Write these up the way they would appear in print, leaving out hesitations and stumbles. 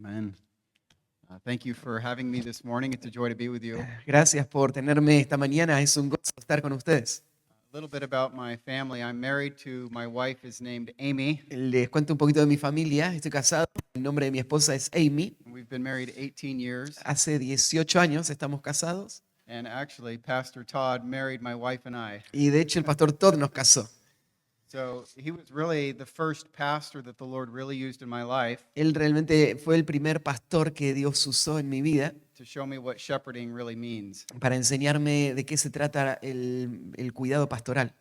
Amen. Thank you for having me this morning. It's a joy to be with you. Gracias por tenerme esta mañana. Es un gozo estar con ustedes. A little bit about my family. I'm married to my wife is named Amy. Les cuento un poquito de mi familia. Estoy casado. El nombre de mi esposa es Amy. We've been married 18 years. Hace 18 años estamos casados. And actually, Pastor Todd married my wife and I. Y de hecho el pastor Todd nos casó. So he was really the first pastor that the Lord really used in my life Él realmente fue el primer pastor que Dios usó en mi vida to show me what shepherding really means. para enseñarme de qué se trata el cuidado pastoral.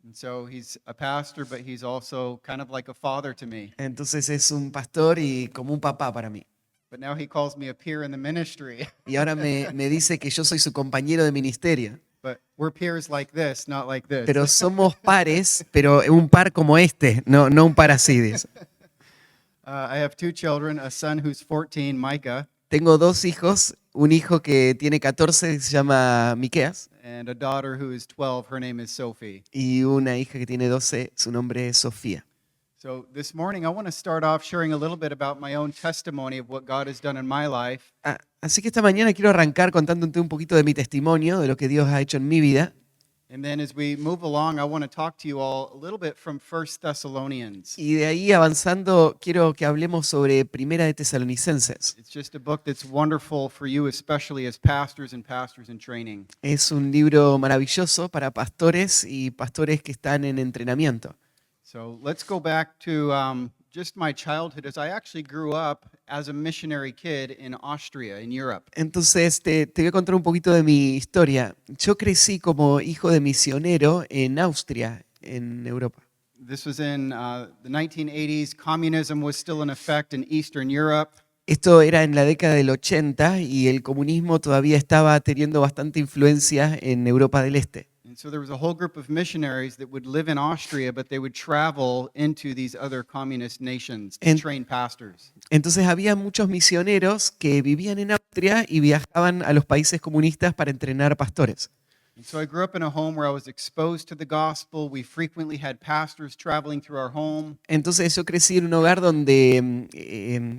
And so he's a pastor, but he's also kind of like a father to me. Entonces es un pastor y como un papá para mí. But now he calls me a peer in the ministry. Y ahora me dice que yo soy su compañero de ministerio. But we're peers like this, not like this. Pero somos pares, pero un par como este, no un par así. Dice. I have two children, a son who's 14, Micah, Tengo dos hijos, un hijo que tiene 14, se llama Miqueas, and a daughter who is 12, her name is Sophie. y una hija que tiene 12, su nombre es Sofía. So this morning I want to start off sharing a little bit about my own testimony of what God has done in my life. Así que esta mañana quiero arrancar contándote un poquito de mi testimonio, de lo que Dios ha hecho en mi vida. And then as we move along, I want to talk to you all a little bit from 1 Thessalonians. Y de ahí avanzando, quiero que hablemos sobre Primera de Tesalonicenses. It's just a book that's wonderful for you, especially as pastors and pastors in training. Es un libro maravilloso para pastores y pastores que están en entrenamiento. So let's go back to just my childhood as I actually grew up as a missionary kid in Austria, in Europe. Entonces te voy a contar un poquito de mi historia. Yo crecí como hijo de misionero en Austria, en Europa. This was in the 1980s. Communism was still in effect in Eastern Europe. Esto era en la década del 80 y el comunismo todavía estaba teniendo bastante influencia en Europa del Este. And so there was a whole group of missionaries that would live in Austria, but they would travel into these other communist nations to En- train pastors. Entonces había muchos misioneros que vivían en Austria y viajaban a los países comunistas para entrenar pastores. And so I grew up in a home where I was exposed to the gospel. We frequently had pastors traveling through our home. Entonces yo crecí en un hogar donde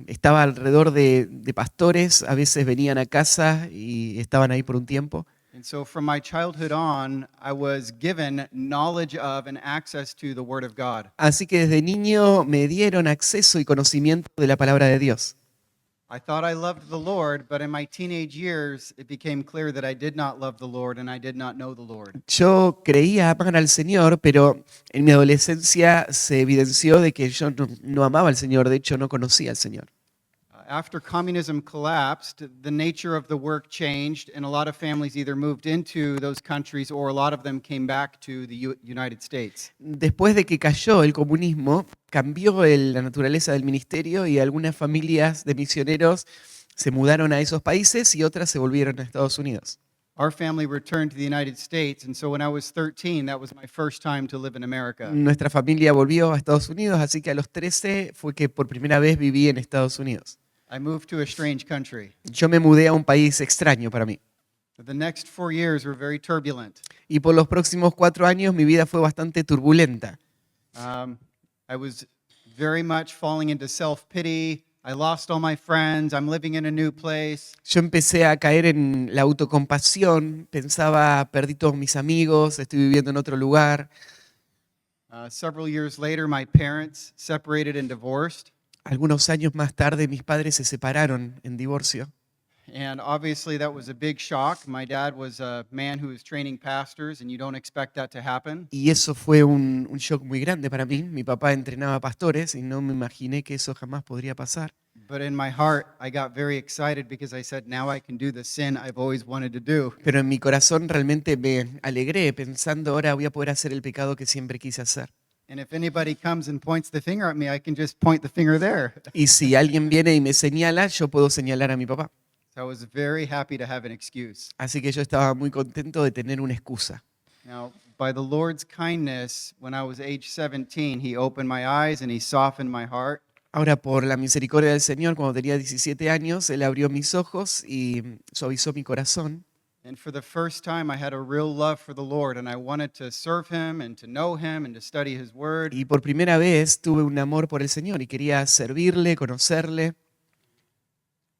estaba alrededor de pastores, a veces venían a casa y estaban ahí por un tiempo. And so from my childhood on, I was given knowledge of and access to the Word of God. Así que desde niño me dieron acceso y conocimiento de la palabra de Dios. I thought I loved the Lord, but in my teenage years, it became clear that I did not love the Lord and I did not know the Lord. Yo creía amar al Señor, pero en mi adolescencia se evidenció de que yo no amaba al Señor, de hecho no conocía al Señor. After communism collapsed, the nature of the work changed, and a lot of families either moved into those countries or a lot of them came back to the United States. Después de que cayó el comunismo, cambió la naturaleza del ministerio y algunas familias de misioneros se mudaron a esos países y otras se volvieron a Estados Unidos. Our family returned to the United States, and so when I was 13, that was my first time to live in America. Nuestra familia volvió a Estados Unidos, así que a los 13 fue que por primera vez viví en Estados Unidos. I moved to a strange country. Yo me mudé a un país extraño para mí. The next 4 years were very turbulent. Y por los próximos 4 años mi vida fue bastante turbulenta. I was very much falling into self-pity. I lost all my friends. I'm living in a new place. Yo empecé a caer en la autocompasión, pensaba, perdí todos mis amigos, estoy viviendo en otro lugar. Several years later, my parents separated and divorced. Algunos años más tarde mis padres se separaron en divorcio. And obviously, that was a big shock. My dad was a man who was training pastors, and you don't expect that to happen. Y eso fue un shock muy grande para mí. Mi papá entrenaba pastores y no me imaginé que eso jamás podría pasar. But in my heart, I got very excited because I said, now I can do the sin I've always wanted to do. Pero en mi corazón realmente me alegré pensando, ahora voy a poder hacer el pecado que siempre quise hacer. And if anybody comes and points the finger at me, I can just point the finger there. Y si alguien viene y me señala, yo puedo señalar a mi papá. So I was very happy to have an excuse. Así que yo estaba muy contento de tener una excusa. Now, by the Lord's kindness, when I was age 17, He opened my eyes and He softened my heart. Ahora, por la misericordia del Señor, cuando tenía 17 años, Él abrió mis ojos y suavizó mi corazón. And for the first time, I had a real love for the Lord, and I wanted to serve Him and to know Him and to study His Word. Y por primera vez tuve un amor por el Señor y quería servirle, conocerle.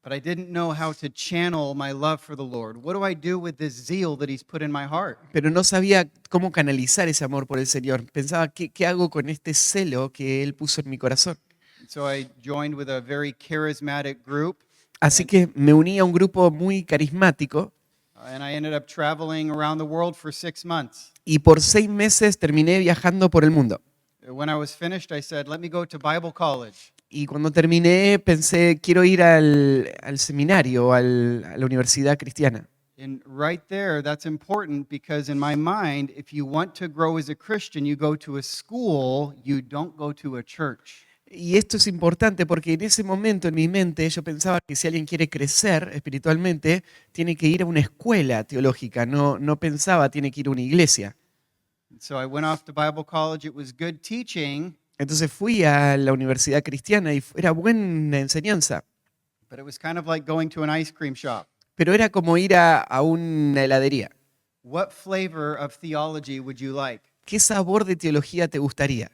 but I didn't know how to channel my love for the Lord. What do I do with this zeal that He's put in my heart? Pero no sabía cómo canalizar ese amor por el Señor. Pensaba, ¿qué hago con este celo que Él puso en mi corazón? So I joined with a very charismatic group, Así que me uní a un grupo muy carismático and I ended up traveling around the world for 6 months. y por 6 meses terminé viajando por el mundo. When I was finished, I said, let me go to Bible college. Y cuando terminé pensé, quiero ir al seminario, a la universidad cristiana. And right there, that's important because in my mind, if you want to grow as a Christian, you go to a school, you don't go to a church. Y esto es importante porque en ese momento en mi mente yo pensaba que si alguien quiere crecer espiritualmente, tiene que ir a una escuela teológica, no pensaba tiene que ir a una iglesia. So I went off to Bible college. It was good teaching, Entonces fui a la universidad cristiana y era buena enseñanza, but it was kind of like going to an ice cream shop. pero era como ir a una heladería. What flavor of theology would you like? ¿Qué sabor de teología te gustaría?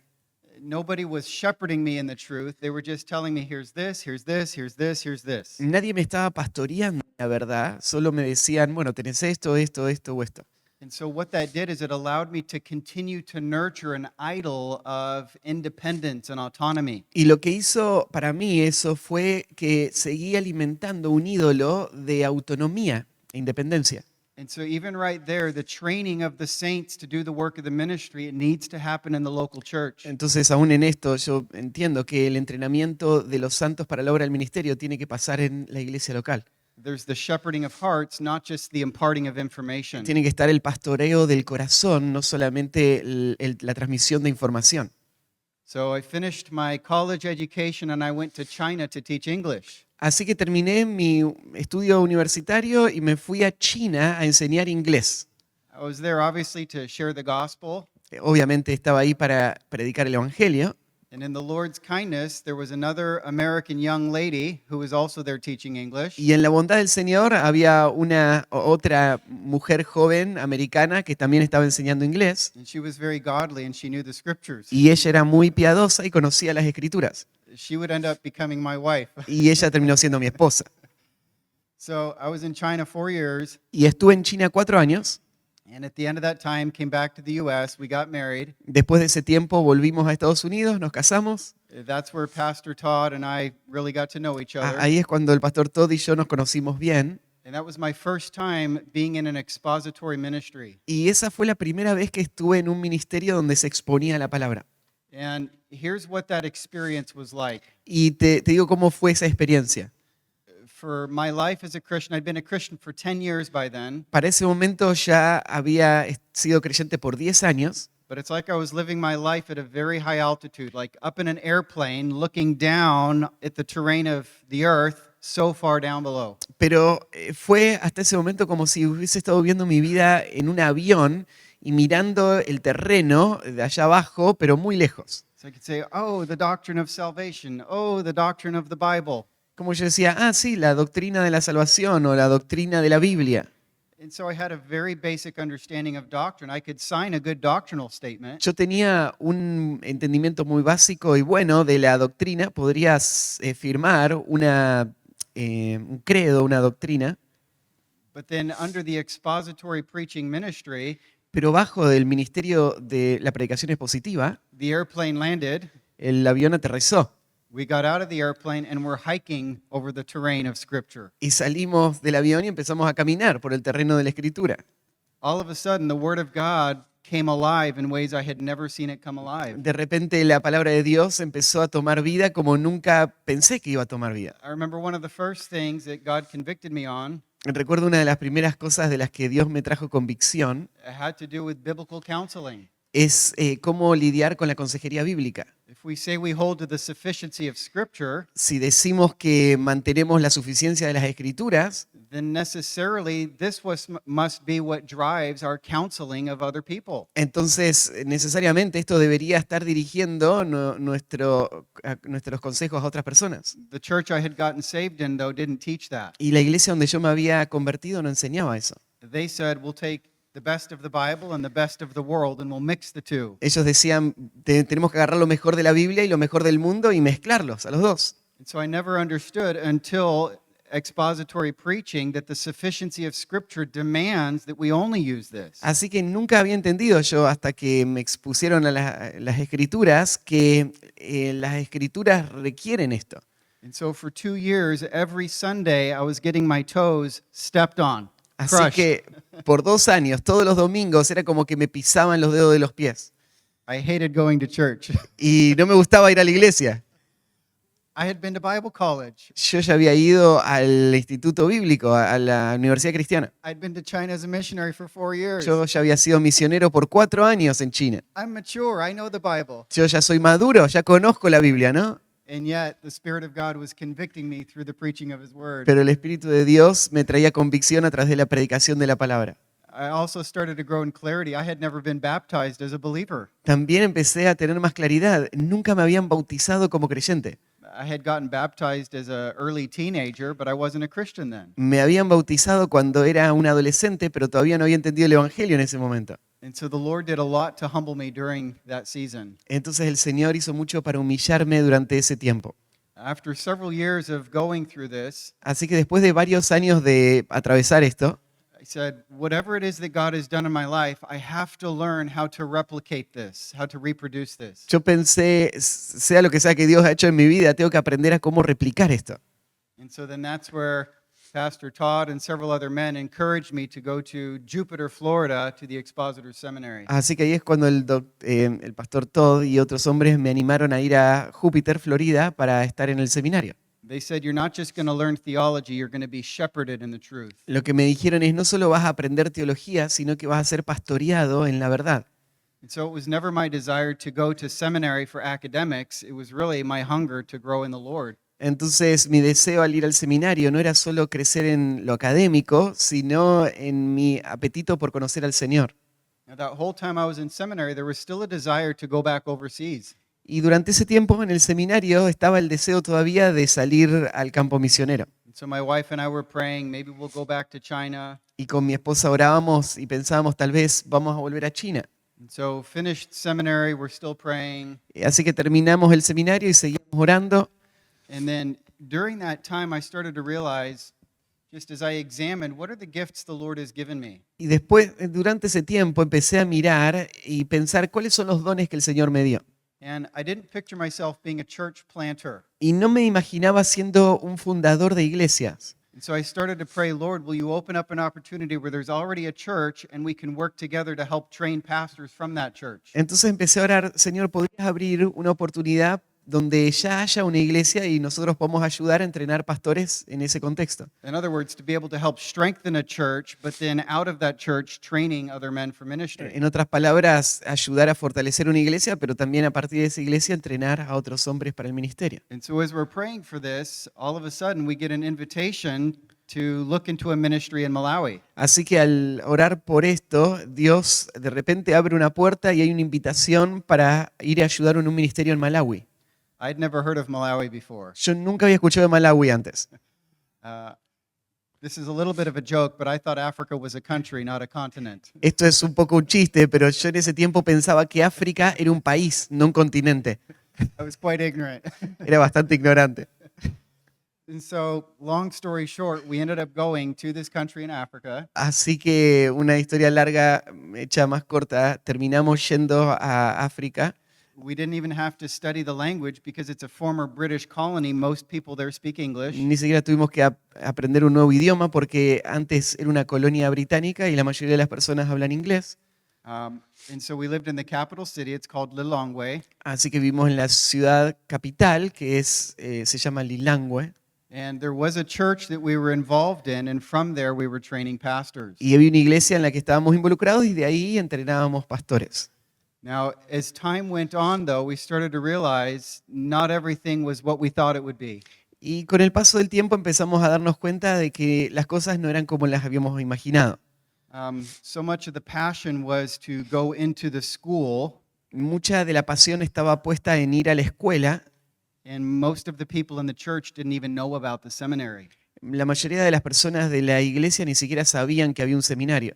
Nobody was shepherding me in the truth. They were just telling me, here's this, here's this, here's this, here's this. Nadie me estaba pastoreando, la verdad, solo me decían, bueno, tenés esto, esto, esto o esto. And so what that did is it allowed me to continue to nurture an idol of independence and autonomy. Y lo que hizo para mí eso fue que seguí alimentando un ídolo de autonomía e independencia. And so even right there, the training of the saints to do the work of the ministry, it needs to happen in the local church. Entonces, aún en esto, yo entiendo que el entrenamiento de los santos para la obra del ministerio tiene que pasar en la iglesia local. There's the shepherding of hearts, not just the imparting of information. Tiene que estar el pastoreo del corazón, no solamente la transmisión de información. So I finished my college education and I went to China to teach English. Así que terminé mi estudio universitario y me fui a China a enseñar inglés. I was there obviously to share the gospel. Obviamente estaba ahí para predicar el evangelio. And in the Lord's kindness, there was another American young lady who was also there teaching English. Y en la bondad del Señor había otra mujer joven americana que también estaba enseñando inglés. And she was very godly and she knew the scriptures. Y ella era muy piadosa y conocía las escrituras. She would end up becoming my wife. Y ella terminó siendo mi esposa. So I was in China 4 years. Y estuve en China 4 años. And at the end of that time, came back to the U.S. We got married. Después de ese tiempo volvimos a Estados Unidos, nos casamos. That's where Pastor Todd and I really got to know each other. Ahí es cuando el pastor Todd y yo nos conocimos bien. And that was my first time being in an expository ministry. Y esa fue la primera vez que estuve en un ministerio donde se exponía la palabra. And here's what that experience was like. Y te digo cómo fue esa experiencia. For my life as a Christian, I'd been a Christian for 10 years by then, Para ese momento ya había sido creyente por 10 años. but it's like I was living my life at a very high altitude, like up in an airplane, looking down at the terrain of the earth, so far down below. Pero fue hasta ese momento como si hubiese estado viendo mi vida en un avión y mirando el terreno de allá abajo, pero muy lejos. So I could say, oh, the doctrine of salvation, oh, the doctrine of the Bible. Como yo decía, sí, la doctrina de la salvación o la doctrina de la Biblia. And so I had a very basic understanding of doctrine. I could sign a good doctrinal statement, Yo tenía un entendimiento muy básico y bueno de la doctrina. Podrías firmar un credo, una doctrina, but then under the expository preaching ministry, pero bajo del ministerio de la predicación expositiva, the airplane landed. el avión aterrizó We got out of the airplane and we're hiking over the terrain of Scripture. y salimos del avión y empezamos a caminar por el terreno de la Escritura. All of a sudden, the Word of God came alive in ways I had never seen it come alive. De repente la palabra de Dios empezó a tomar vida como nunca pensé que iba a tomar vida. I remember one of the first things that God convicted me on Recuerdo una de las primeras cosas de las que Dios me trajo convicción had to do with biblical counseling. es cómo lidiar con la consejería bíblica. If we say we hold to the sufficiency of Scripture, Si decimos que mantenemos la suficiencia de las Escrituras, then necessarily must be what drives our counseling of other people. entonces necesariamente esto debería estar dirigiendo nuestros consejos a otras personas. The church I had gotten saved in, though, didn't teach that. Y la iglesia donde yo me había convertido no enseñaba eso. They said, we'll take the best of the Bible and the best of the world, and we'll mix the two. Ellos decían, tenemos que agarrar lo mejor de la Biblia y lo mejor del mundo y mezclarlos a los dos. And so I never understood until expository preaching that the sufficiency of Scripture demands that we only use this. Así que nunca había entendido yo hasta que me expusieron a las escrituras que las escrituras requieren esto. And so for 2 years, every Sunday, I was getting my toes stepped on, Así crushed. que por 2 años, todos los domingos, era como que me pisaban los dedos de los pies. I hated going to church. Y no me gustaba ir a la iglesia. I had been to Bible college. Yo ya había ido al instituto bíblico, a la universidad cristiana. I'd been to China as a missionary for 4 years. Yo ya había sido misionero por 4 años en China. I'm mature. I know the Bible. Yo ya soy maduro, ya conozco la Biblia, ¿no? And yet, the Spirit of God was convicting me through the preaching of His Word. Pero el Espíritu de Dios me traía convicción a través de la predicación de la palabra. I also started to grow in clarity. I had never been baptized as a believer. También empecé a tener más claridad. Nunca me habían bautizado como creyente. I had gotten baptized as an early teenager, but I wasn't a Christian then. Me habían bautizado cuando era un adolescente, pero todavía no había entendido el Evangelio en ese momento. And so the Lord did a lot to humble me during that season. Entonces el Señor hizo mucho para humillarme durante ese tiempo. After several years of going through this, Así que después de varios años de atravesar esto, I said, whatever it is that God has done in my life, I have to learn how to replicate this, how to reproduce this. yo pensé, sea lo que sea que Dios ha hecho en mi vida, tengo que aprender a cómo replicar esto. And so then that's where Pastor Todd and several other men encouraged me to go to Jupiter, Florida, to the Expositor Seminary. Así que ahí es cuando el pastor Todd y otros hombres me animaron a ir a Júpiter, Florida, para estar en el seminario. They said, you're not just going to learn theology, you're going to be shepherded in the truth. Lo que me dijeron es, no solo vas a aprender teología, sino que vas a ser pastoreado en la verdad. And so it was never my desire to go to seminary for academics. It was really my hunger to grow in the Lord. Entonces mi deseo al ir al seminario no era solo crecer en lo académico, sino en mi apetito por conocer al Señor. Now, that whole time I was in seminary, there was still a desire to go back overseas. Y durante ese tiempo en el seminario estaba el deseo todavía de salir al campo misionero. And so my wife and I were praying, maybe we'll go back to China. Y con mi esposa orábamos y pensábamos, tal vez vamos a volver a China. And so finished seminary, we're still praying. Así que terminamos el seminario y seguimos orando. And then during that time, I started to realize, just as I examined, what are the gifts the Lord has given me? Y después, durante ese tiempo, empecé a mirar y pensar cuáles son los dones que el Señor me dio. And I didn't picture myself being a church planter. Y no me imaginaba siendo un fundador de iglesias. And so I started to pray, Lord, will you open up an opportunity where there's already a church and we can work together to help train pastors from that church? Entonces empecé a orar, Señor, ¿podrías abrir una oportunidad donde ya haya una iglesia y nosotros podamos ayudar a entrenar pastores en ese contexto? In other words, to be able to help strengthen a church, but then out of that church, training other men for ministry. En otras palabras, ayudar a fortalecer una iglesia, pero también a partir de esa iglesia entrenar a otros hombres para el ministerio. And so as we're praying for this, all of a sudden we get an invitation to look into a ministry in Malawi. Así que al orar por esto, Dios de repente abre una puerta y hay una invitación para ir a ayudar en un ministerio en Malawi. I'd never heard of Malawi before. Yo nunca había escuchado de Malawi antes. This is a little bit of a joke, but I thought Africa was a country, not a continent. Esto es un poco un chiste, pero yo en ese tiempo pensaba que África era un país, no un continente. I was quite ignorant. Era bastante ignorante. And so, long story short, we ended up going to this country in Africa. Así que una historia larga, hecha más corta, terminamos yendo a África. We didn't even have to study the language because it's a former British colony. Most people there speak English. Ni siquiera tuvimos que aprender un nuevo idioma porque antes era una colonia británica y la mayoría de las personas hablan inglés. And so we lived in the capital city. It's called Lilongwe. Así que vivimos en la ciudad capital, que se llama Lilongwe. And there was a church that we were involved in, and from there we were training pastors. Y había una iglesia en la que estábamos involucrados y de ahí entrenábamos pastores. Now, as time went on, though, we started to realize not everything was what we thought it would be. Y con el paso del tiempo empezamos a darnos cuenta de que las cosas no eran como las habíamos imaginado. So much of the passion was to go into the school, Mucha de la pasión estaba puesta en ir a la escuela. and most of the people in the church didn't even know about the seminary. La mayoría de las personas de la iglesia ni siquiera sabían que había un seminario.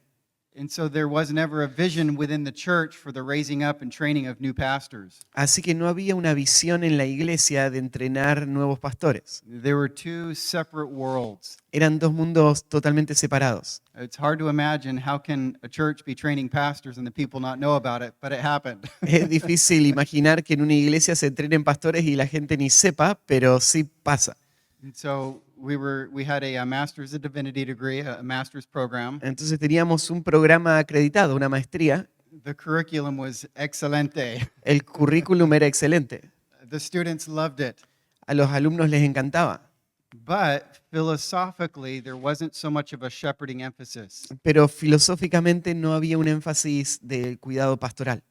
And so there was never a vision within the church for the raising up and training of new pastors. Así que no había una visión en la iglesia de entrenar nuevos pastores. There were two separate worlds. Eran dos mundos totalmente separados. It's hard to imagine how can a church be training pastors and the people not know about it, but it happened. Es difícil imaginar que en una iglesia se entrenen pastores y la gente ni sepa, pero sí pasa. And so we had a master's of divinity degree, a master's program. Entonces teníamos un programa acreditado, una maestría. The curriculum was excelente. El currículum era excelente. The students loved it. A los alumnos les encantaba. But philosophically, there wasn't so much of a shepherding emphasis. Pero filosóficamente no había un énfasis del cuidado pastoral.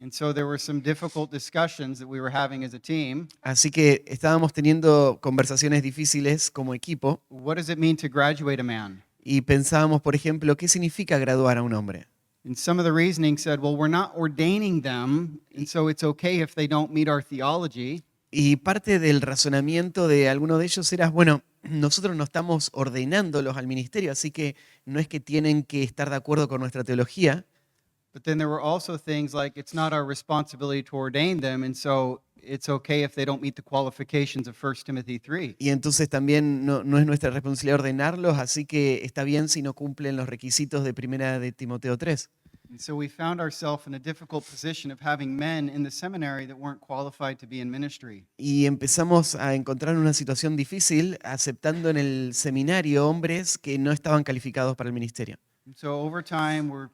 And so there were some difficult discussions that we were having as a team. Así que estábamos teniendo conversaciones difíciles como equipo What does it mean to graduate a man? y pensábamos, por ejemplo, ¿qué significa graduar a un hombre? And some of the reasoning said, well, we're not ordaining them, and so it's okay if they don't meet our theology. Y parte del razonamiento de alguno de ellos era, bueno, nosotros no estamos ordenándolos al ministerio, así que no es que tienen que estar de acuerdo con nuestra teología. But then there were also things like it's not our responsibility to ordain them, and so it's okay if they don't meet the qualifications of 1 Timothy 3. Y entonces también no es nuestra responsabilidad ordenarlos, así que está bien si no cumplen los requisitos de primera de Timoteo 3. And so we found ourselves in a difficult position of having men in the seminary that weren't qualified to be in ministry. Y empezamos a encontrar una situación difícil aceptando en el seminario hombres que no estaban calificados para el ministerio. And so over time, we're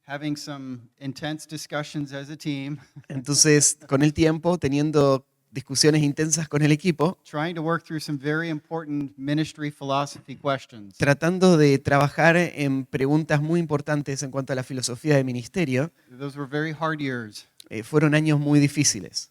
having some intense discussions as a team, Entonces, con el tiempo, teniendo discusiones intensas con el equipo, trying to work through some very important ministry philosophy questions. tratando de trabajar en preguntas muy importantes en cuanto a la filosofía de ministerio, Those were very hard years. fueron años muy difíciles.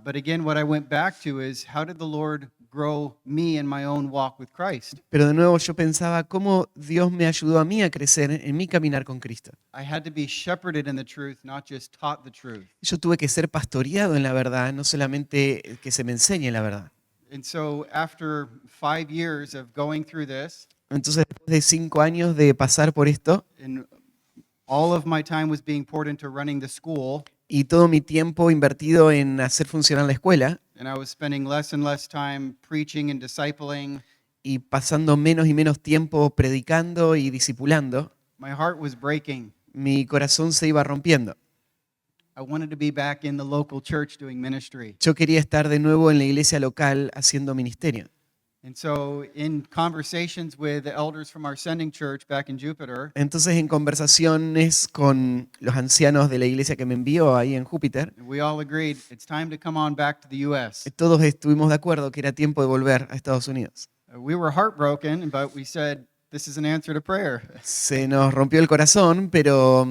But again, what I went back to is how did the Lord grow me in my own walk with Christ? Pero de nuevo yo pensaba cómo Dios me ayudó a mí a crecer en mi caminar con Cristo. I had to be shepherded in the truth, not just taught the truth. Yo tuve que ser pastoreado en la verdad, no solamente que se me enseñe la verdad. And so after 5 years of going through this, Entonces, después de 5 años de pasar por esto, and all of my time was being poured into running the school, y todo mi tiempo invertido en hacer funcionar la escuela, and I was spending less and less time preaching and discipling, y pasando menos y menos tiempo predicando y discipulando, my heart was breaking. mi corazón se iba rompiendo. I wanted to be back in the local church doing ministry. Yo quería estar de nuevo en la iglesia local haciendo ministerio. And so in conversations with the elders from our sending church back in Jupiter, Entonces, en conversaciones con los ancianos de la iglesia que me envió ahí en Júpiter, we all agreed it's time to come on back to the U.S. todos estuvimos de acuerdo que era tiempo de volver a Estados Unidos. We were heartbroken, but we said, this is an answer to prayer. Se nos rompió el corazón, pero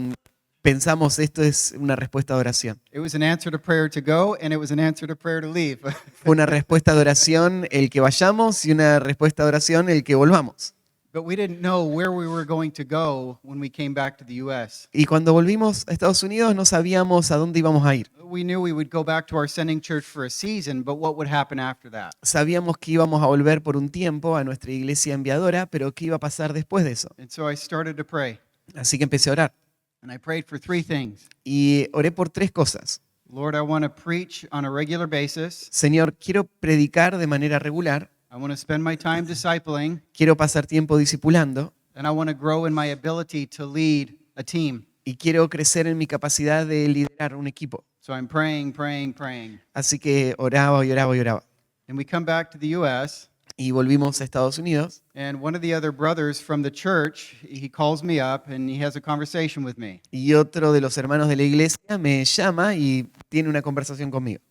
pensamos esto es una respuesta de oración. It was an answer to prayer to go, and it was an answer to prayer to leave. Fue una respuesta de oración el que vayamos y una respuesta de oración el que volvamos. But we didn't know where we were going to go when we came back to the U.S. Y cuando volvimos a Estados Unidos no sabíamos a dónde íbamos a ir. We knew we would go back to our sending church for a season, but what would happen after that? Sabíamos que íbamos a volver por un tiempo a nuestra iglesia enviadora, pero ¿qué iba a pasar después de eso? And so I started to pray, Así que empecé a orar. and I prayed for 3 things. Y oré por 3 cosas. Lord, I want to preach on a regular basis. Señor, quiero predicar de manera regular, I want to spend my time discipling, quiero pasar tiempo discipulando and I want to grow in my ability to lead a team. y quiero crecer en mi capacidad de liderar un equipo. So I'm praying, praying, praying. Así que oraba y oraba y oraba. And we come back to the U.S., Y volvimos a Estados Unidos and one of the other brothers from the church, he calls me up and he has a conversation with me. y otro de los hermanos de la iglesia me llama y tiene una conversación conmigo.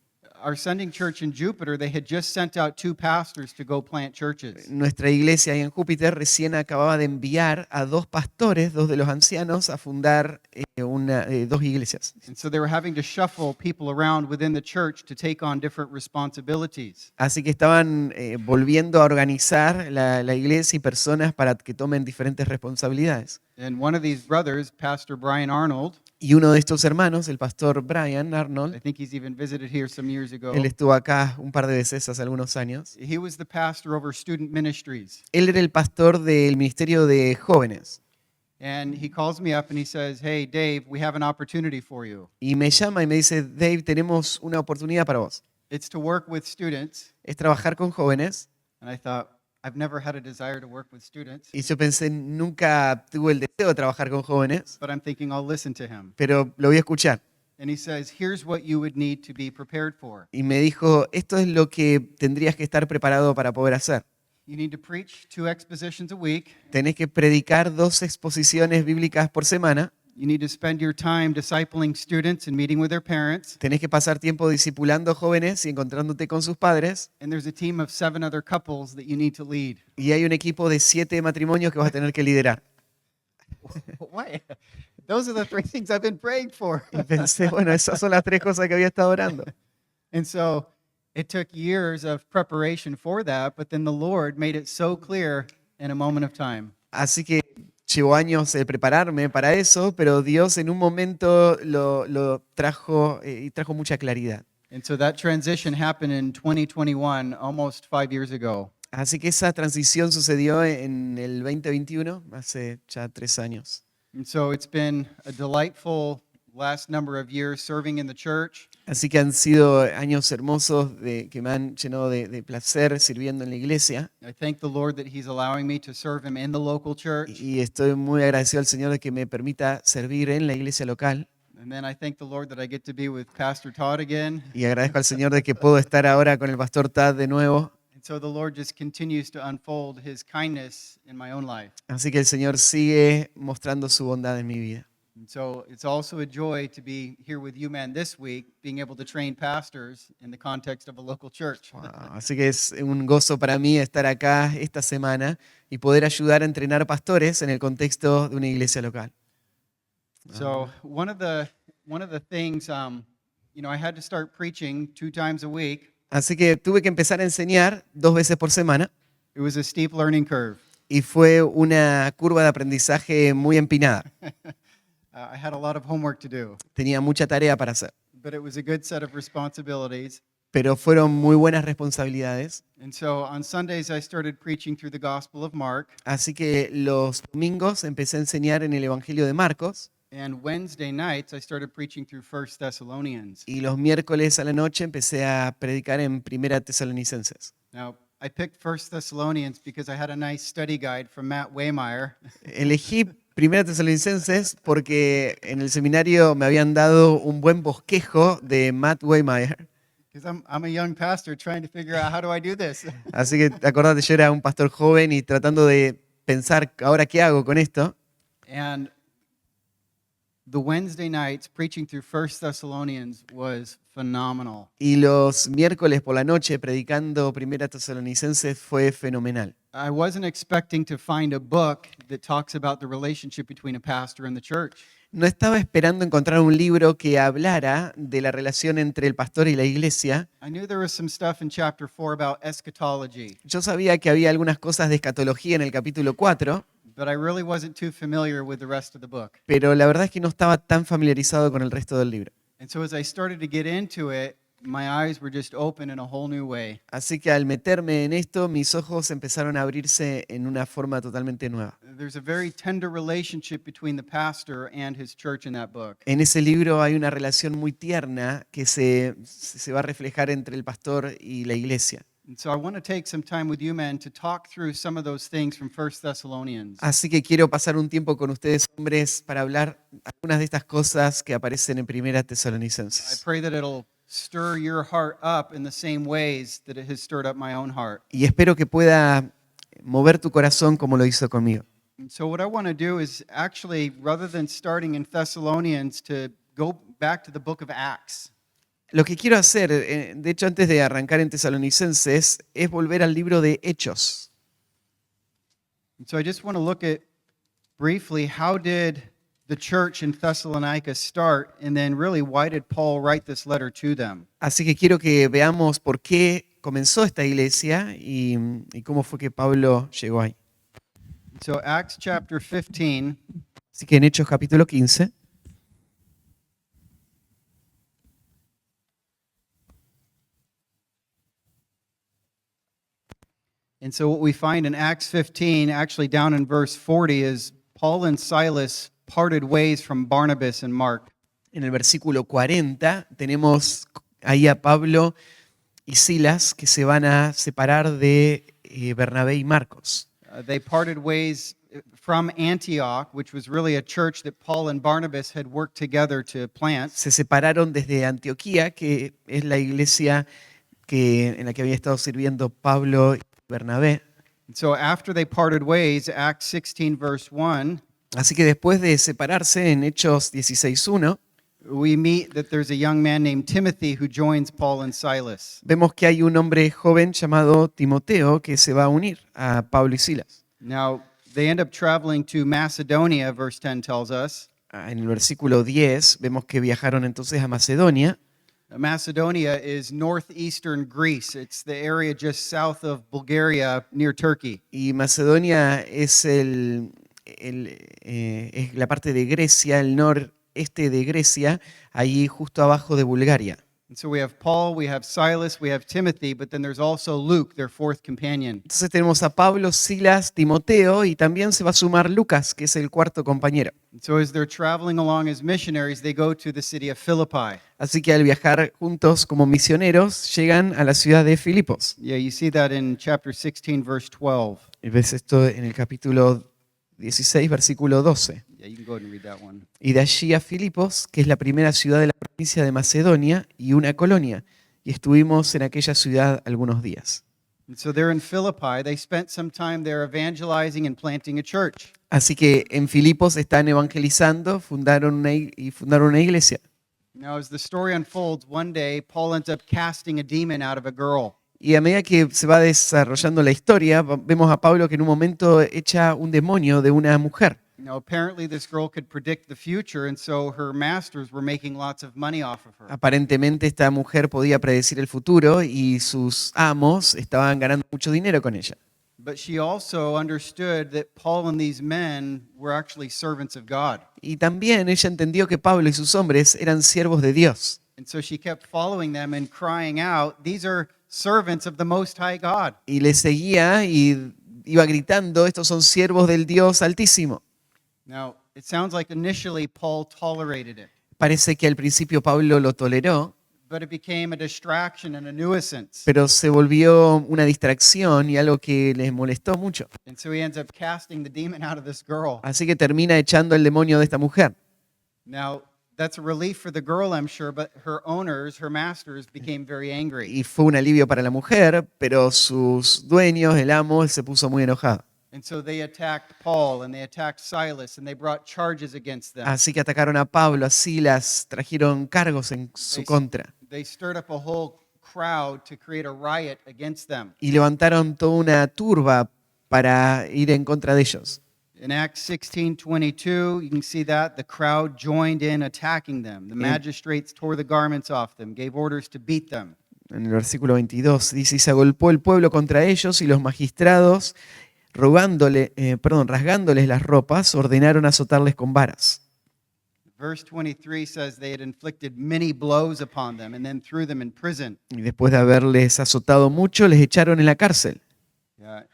Our sending church in Jupiter, they had just sent out 2 pastors to go plant churches. Nuestra iglesia ahí en Júpiter recién acababa de enviar a 2 pastores, 2 de los ancianos, a fundar 2 iglesias. And so they were having to shuffle people around within the church to take on different responsibilities. Así que estaban volviendo a organizar la iglesia y personas para que tomen diferentes responsabilidades. And one of these brothers, Pastor Brian Arnold, Y uno de estos hermanos, el pastor Brian I Arnold, think he's even visited here some years ago. él estuvo acá un par de veces hace algunos años. He was the pastor over student ministries. Él era el pastor del ministerio de jóvenes. And he calls me up and he says, "Hey, Dave, we have an opportunity for you. Y me llama y me dice, Dave, tenemos una oportunidad para vos. It's to work with students." Es trabajar con jóvenes. And I thought, I've never had a desire to work with students, Y yo pensé, nunca tuve el deseo de trabajar con jóvenes, but I'm thinking I'll listen to him. pero lo voy a escuchar. And he says, "Here's what you would need to be prepared for. Y me dijo, esto es lo que tendrías que estar preparado para poder hacer. You need to preach 2 expositions a week. Tenés que predicar 2 exposiciones bíblicas por semana. You need to spend your time discipling students and meeting with their parents. Tenés que pasar tiempo discipulando jóvenes y encontrándote con sus padres. And there's a team of 7 other couples that you need to lead." Y hay un equipo de 7 matrimonios que vas a tener que liderar. Why? Those are the 3 things I've been praying for. Y pensé, bueno, esas son las 3 cosas que había estado orando. And so it took years of preparation for that, but then the Lord made it so clear in a moment of time. Así que llevó años el prepararme para eso, pero Dios en un momento lo trajo y trajo mucha claridad. And so that transition happened in 2021, almost 5 years ago. Así que esa transición sucedió en el 2021, hace ya 3 años. And so it's been a delightful last number of years serving in the church. Así que han sido años hermosos que me han llenado de placer sirviendo en la iglesia. I thank the Lord that He's allowing me to serve Him in the local church. Y estoy muy agradecido al Señor de que me permita servir en la iglesia local. And then I thank the Lord that I get to be with Pastor Todd again. Y agradezco al Señor de que puedo estar ahora con el pastor Tad de nuevo. And so the Lord just continues to unfold His kindness in my own life. Así que el Señor sigue mostrando su bondad en mi vida. And so it's also a joy to be here with you, man, this week, being able to train pastors in the context of a local church. Wow, así que es un gozo para mí estar acá esta semana y poder ayudar a entrenar pastores en el contexto de una iglesia local. So one of the things, I had to start preaching 2 times a week. Así que tuve que empezar a enseñar 2 veces por semana It was a steep learning curve. y fue una curva de aprendizaje muy empinada. I had a lot of homework to do, Tenía mucha tarea para hacer, but it was a good set of responsibilities. pero fueron muy buenas responsabilidades. And so on Sundays, I started preaching through the Gospel of Mark. Así que los domingos empecé a enseñar en el Evangelio de Marcos And Wednesday nights, I started preaching through 1 Thessalonians. y los miércoles a la noche empecé a predicar en Primera Tesalonicenses. Now, I picked 1 Thessalonians because I had a nice study guide from Matt Waymeyer. Elegí Primera Tesalonicenses porque en el seminario me habían dado un buen bosquejo de Matt Waymeyer. Because I'm a young pastor trying to figure out how do I do this. Así que acordate, yo era un pastor joven y tratando de pensar, ¿ahora qué hago con esto? And the Wednesday nights preaching through 1 Thessalonians was phenomenal. Y los miércoles por la noche predicando Primera Tesalonicenses fue fenomenal. I wasn't expecting to find a book that talks about the relationship between a pastor and the church. No estaba esperando encontrar un libro que hablara de la relación entre el pastor y la iglesia. I knew there was some stuff in chapter 4 about eschatology, Yo sabía que había algunas cosas de escatología en el capítulo 4, but I really wasn't too familiar with the rest of the book. pero la verdad es que no estaba tan familiarizado con el resto del libro. And so as I started to get into it, my eyes were just open in a whole new way. Así que al meterme en esto, mis ojos empezaron a abrirse en una forma totalmente nueva. There's a very tender relationship between the pastor and his church in that book. En ese libro hay una relación muy tierna que se va a reflejar entre el pastor y la iglesia. And so I want to take some time with you, men, to talk through some of those things from 1 Thessalonians. Así que quiero pasar un tiempo con ustedes, hombres, para hablar algunas de estas cosas que aparecen en Primera I Tesalonicenses. pray that it'll stir your heart up in the same ways that it has stirred up my own heart. Y espero que pueda mover tu corazón como lo hizo conmigo. And so what I want to do is actually, rather than starting in Thessalonians, to go back to the book of Acts. Lo que quiero hacer, de hecho, antes de arrancar en Tesalonicenses, es volver al libro de Hechos. And so I just want to look at briefly how did the church in Thessalonica start, and then really why did Paul write this letter to them? Así que quiero que veamos por qué comenzó esta iglesia y cómo fue que Pablo llegó ahí. So Acts chapter 15, Así que en Hechos capítulo 15, and so what we find in Acts 15, actually down in verse 40, is Paul and Silas parted ways from Barnabas and Mark. En el versículo 40 tenemos ahí a Pablo y Silas que se van a separar de Bernabé y Marcos. They parted ways from Antioch, which was really a church that Paul and Barnabas had worked together to plant. Se separaron desde Antioquía, que es la iglesia en la que había estado sirviendo Pablo y Bernabé. And so after they parted ways, Acts 16, verse 1, Así que después de separarse en Hechos 16:1, we meet that there's a young man named Timothy who joins Paul and Silas. vemos que hay un hombre joven llamado Timoteo que se va a unir a Pablo y Silas. Now, they end up traveling to Macedonia, verse 10 tells us. En el versículo 10 vemos que viajaron entonces a Macedonia. Macedonia is northeastern Greece. It's the area just south of Bulgaria near Turkey. Y Macedonia es, es la parte de Grecia, el noreste de Grecia, ahí justo abajo de Bulgaria. And so we have Paul, we have Silas, we have Timothy, but then there's also Luke, their fourth companion. Entonces tenemos a Pablo, Silas, Timoteo y también se va a sumar Lucas, que es el cuarto compañero. And so as they're traveling along as missionaries, they go to the city of Philippi. Así que al viajar juntos como misioneros, llegan a la ciudad de Filipos. Yeah, you see that in chapter 16, verse 12. Y ves esto en el capítulo 16, versículo 12. Yeah, you can go ahead and read that one. Y de allí a Filipos, que es la primera ciudad de la provincia de Macedonia y una colonia. Y estuvimos en aquella ciudad algunos días. And so they're in Philippi. They spent some time there evangelizing and planting a church. Así que en Filipos están evangelizando, fundaron una iglesia. Now, as the story unfolds, one day Paul ends up casting a demon out of a girl. Y a medida que se va desarrollando la historia, vemos a Pablo que en un momento echa un demonio de una mujer. Now, apparently this girl could predict the future, and so her masters were making lots of money off of her. Aparentemente esta mujer podía predecir el futuro y sus amos estaban ganando mucho dinero con ella. But she also understood that Paul and these men were actually servants of God. Y también ella entendió que Pablo y sus hombres eran siervos de Dios. And so she kept following them and crying out, "These are servants of the Most High God." Y le seguía y iba gritando, estos son siervos del Dios Altísimo. Now, it sounds like initially Paul tolerated it, Parece que al principio Pablo lo toleró, but it became a distraction and a nuisance. pero se volvió una distracción y algo que les molestó mucho. And so he ends up casting the demon out of this girl. Así que termina echando el demonio de esta mujer. Now, that's a relief for the girl, I'm sure, but her owners, her masters, became very angry. Y fue un alivio para la mujer, pero sus dueños, el amo, se puso muy enojado. And so they attacked Paul and they attacked Silas and they brought charges against them. Así que atacaron a Pablo, a Silas, trajeron cargos en su contra They stirred up a whole crowd to create a riot against them. y levantaron toda una turba para ir en contra de ellos. In Acts 16:22, you can see that the crowd joined in attacking them. The magistrates tore the garments off them, gave orders to beat them. En el versículo 22 dice, y se agolpó el pueblo contra ellos y los magistrados, rasgándoles las ropas, ordenaron azotarles con varas. Verse 23 says they had inflicted many blows upon them and then threw them in prison. Y después de haberles azotado mucho, les echaron en la cárcel, Yeah.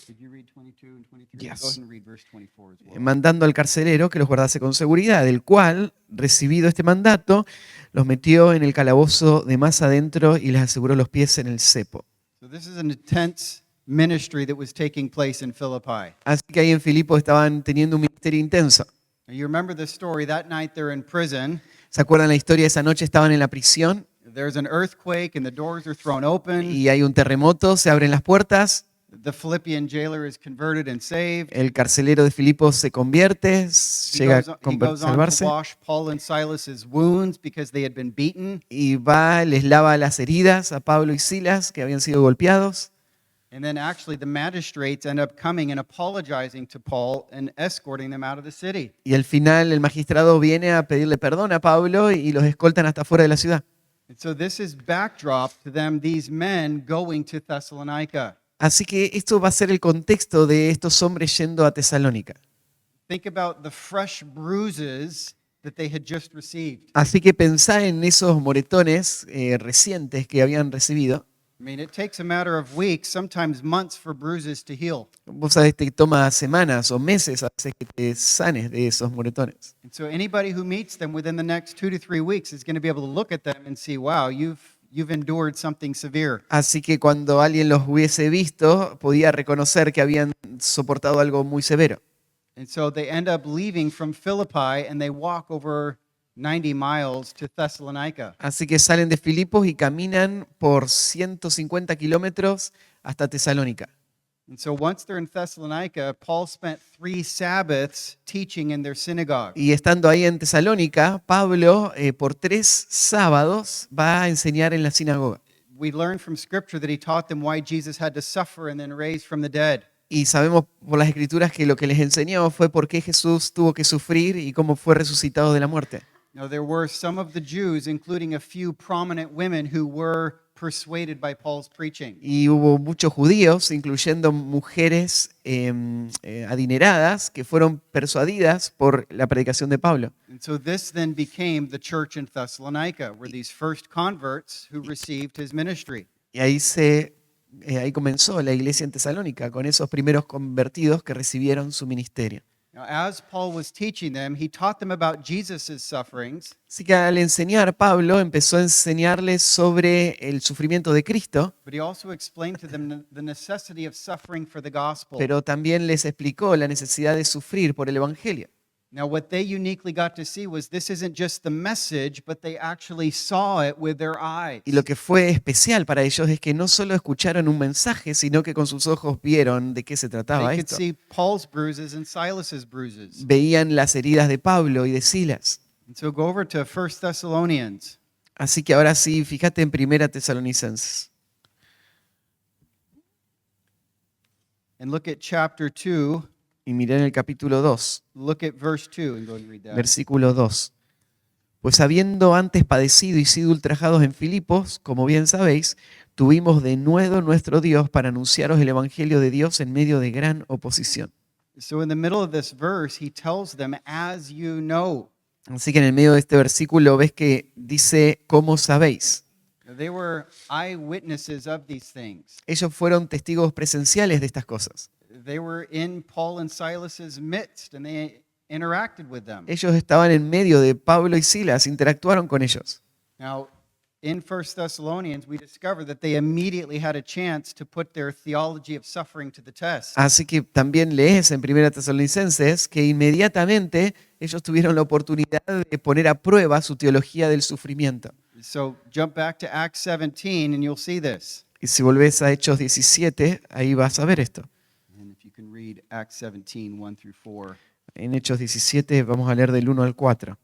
Did you read 22 and 23? Yes. Go ahead and read verse 24 as well. mandando al carcelero que los guardase con seguridad, el cual, recibido este mandato, los metió en el calabozo de más adentro y les aseguró los pies en el cepo. So this is an intense ministry that was taking place in Philippi. Así que ahí en Filipos estaban teniendo un ministerio intenso. Now, you remember the story. That night they're in prison. ¿Se acuerdan la historia? Esa noche estaban en la prisión There's an earthquake and the doors are thrown open. y hay un terremoto, se abren las puertas, The Philippian jailer is converted and saved. el carcelero de Filipos se convierte, llega a He goes on to salvarse wash Paul and Silas's wounds because they had been beaten. y va, les lava las heridas a Pablo y Silas que habían sido golpeados. And then actually the magistrates end up coming and apologizing to Paul and escorting them out of the city. Y al final el magistrado viene a pedirle perdón a Pablo y los escoltan hasta fuera de la ciudad. And so this is backdrop to them, these men going to Thessalonica. Así que esto va a ser el contexto de estos hombres yendo a Tesalónica. Think about the fresh bruises that they had just received. Así que pensá en esos moretones recientes que habían recibido. I mean, it takes a matter of weeks, sometimes months, for bruises to heal. Vos sabés que toma semanas o meses a veces que te sanes de esos moretones. And so anybody who meets them within the next 2 to 3 weeks is going to be able to look at them and see, wow, you've endured something severe. Así que cuando alguien los hubiese visto, podía reconocer que habían soportado algo muy severo. And so they end up leaving from Philippi and they walk over 90 miles to Thessalonica. Así que salen de Filipos y caminan por 150 kilómetros hasta Tesalónica. And so once they're in Thessalonica, Paul spent 3 Sabbaths teaching in their synagogue. Y estando ahí en Tesalónica, Pablo por 3 sábados va a enseñar en la sinagoga. We learn from Scripture that he taught them why Jesus had to suffer and then raise from the dead. Y sabemos por las escrituras que lo que les enseñó fue por qué Jesús tuvo que sufrir y cómo fue resucitado de la muerte. Now, there were some of the Jews, including a few prominent women, who were persuaded by Paul's preaching. Y hubo muchos judíos, incluyendo mujeres adineradas, que fueron persuadidas por la predicación de Pablo. And so this then became the church in Thessalonica, were these first converts who received his ministry. Y ahí comenzó la iglesia en Tesalónica, con esos primeros convertidos que recibieron su ministerio. Now, as Paul was teaching them, he taught them about Jesus' sufferings, Así que al enseñar, Pablo empezó a enseñarles sobre el sufrimiento de Cristo, but he also explained to them the necessity of suffering for the gospel. pero también les explicó la necesidad de sufrir por el Evangelio. Now, what they uniquely got to see was this isn't just the message, but they actually saw it with their eyes. Y lo que fue especial para ellos es que no solo escucharon un mensaje, sino que con sus ojos vieron de qué se trataba They could esto. see Paul's bruises and Silas's bruises. Veían las heridas de Pablo y de Silas. And so go over to 1 Thessalonians. Así que ahora sí, fíjate en 1 Tesalonicenses. And look at chapter 2. Y mirá en el capítulo 2, Look at verse 2 and go and read that. versículo 2. Pues habiendo antes padecido y sido ultrajados en Filipos, como bien sabéis, tuvimos de nuevo nuestro Dios para anunciaros el Evangelio de Dios en medio de gran oposición. So in the middle of this verse, he tells them, as you know. Así que en el medio de este versículo ves que dice, ¿cómo sabéis? They were eyewitnesses of these things. Ellos fueron testigos presenciales de estas cosas. They were in Paul and Silas's midst and they interacted with them. Ellos estaban en medio de Pablo y Silas, interactuaron con ellos. Now, in 1 Thessalonians, we discover that they immediately had a chance to put their theology of suffering to the test. Así que también lees en 1 Tesalonicenses que inmediatamente ellos tuvieron la oportunidad de poner a prueba su teología del sufrimiento. So jump back to Acts 17 and you'll see this. Y si volvés a Hechos 17, ahí vas a ver esto. And if you can read Acts 17, 1 through 4. En Hechos 17 vamos a leer del 1 al 4.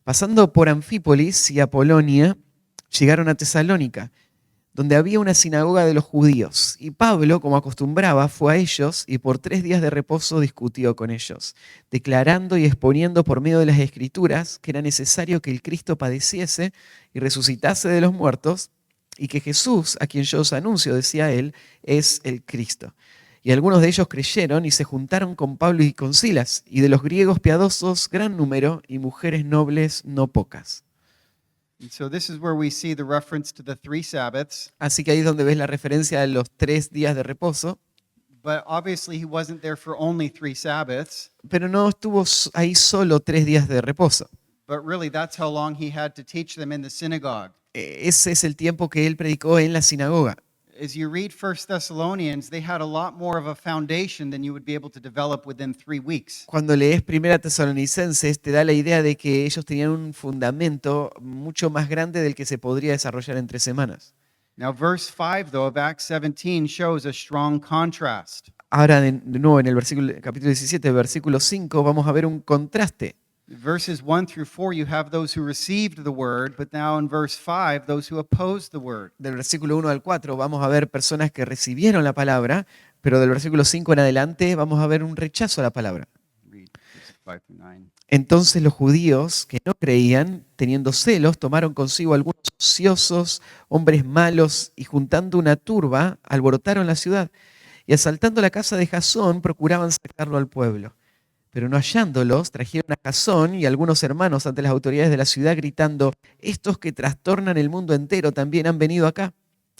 Pasando por Anfípolis y Apolonia, llegaron a Tesalónica, donde había una sinagoga de los judíos. Y Pablo, como acostumbraba, fue a ellos y por 3 días de reposo discutió con ellos, declarando y exponiendo por medio de las Escrituras que era necesario que el Cristo padeciese y resucitase de los muertos, y que Jesús, a quien yo os anuncio, decía él, es el Cristo. Y algunos de ellos creyeron y se juntaron con Pablo y con Silas, y de los griegos piadosos gran número, y mujeres nobles no pocas. And so this is where we see the reference to the 3 Sabbaths. Así que ahí es donde ves la referencia a los 3 días de reposo, But obviously he wasn't there for only 3 Sabbaths. pero no estuvo ahí solo 3 días de reposo. But really, that's how long he had to teach them in the synagogue. Ese es el tiempo que él predicó en la sinagoga. As you read 1 Thessalonians, they had a lot more of a foundation than you would be able to develop within 3 weeks. Cuando lees 1 Tesalonicenses, te da la idea de que ellos tenían un fundamento mucho más grande del que se podría desarrollar en 3 semanas. Now, verse 5, though, of Acts 17 shows a strong contrast. Ahora, de nuevo, en el capítulo 17, versículo 5, vamos a ver un contraste. Verses 1 through 4, you have those who received the word, but now in verse 5, those who opposed the word. Del versículo 1 al 4 vamos a ver personas que recibieron la palabra, pero del versículo 5 en adelante vamos a ver un rechazo a la palabra. Read verses 5 through 9. Entonces los judíos que no creían, teniendo celos, tomaron consigo algunos ociosos, hombres malos, y juntando una turba, alborotaron la ciudad, y asaltando la casa de Jasón, procuraban sacarlo al pueblo. Pero no hallándolos, trajeron a Jasón y algunos hermanos ante las autoridades de la ciudad, gritando, estos que trastornan el mundo entero también han venido acá.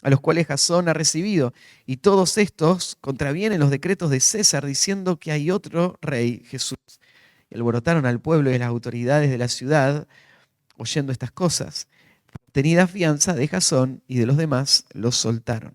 a los cuales Jasón ha recibido, y todos estos contravienen los decretos de César diciendo que hay otro rey, Jesús. Y alborotaron al pueblo y a las autoridades de la ciudad oyendo estas cosas. Tenida fianza de Jasón y de los demás, los soltaron.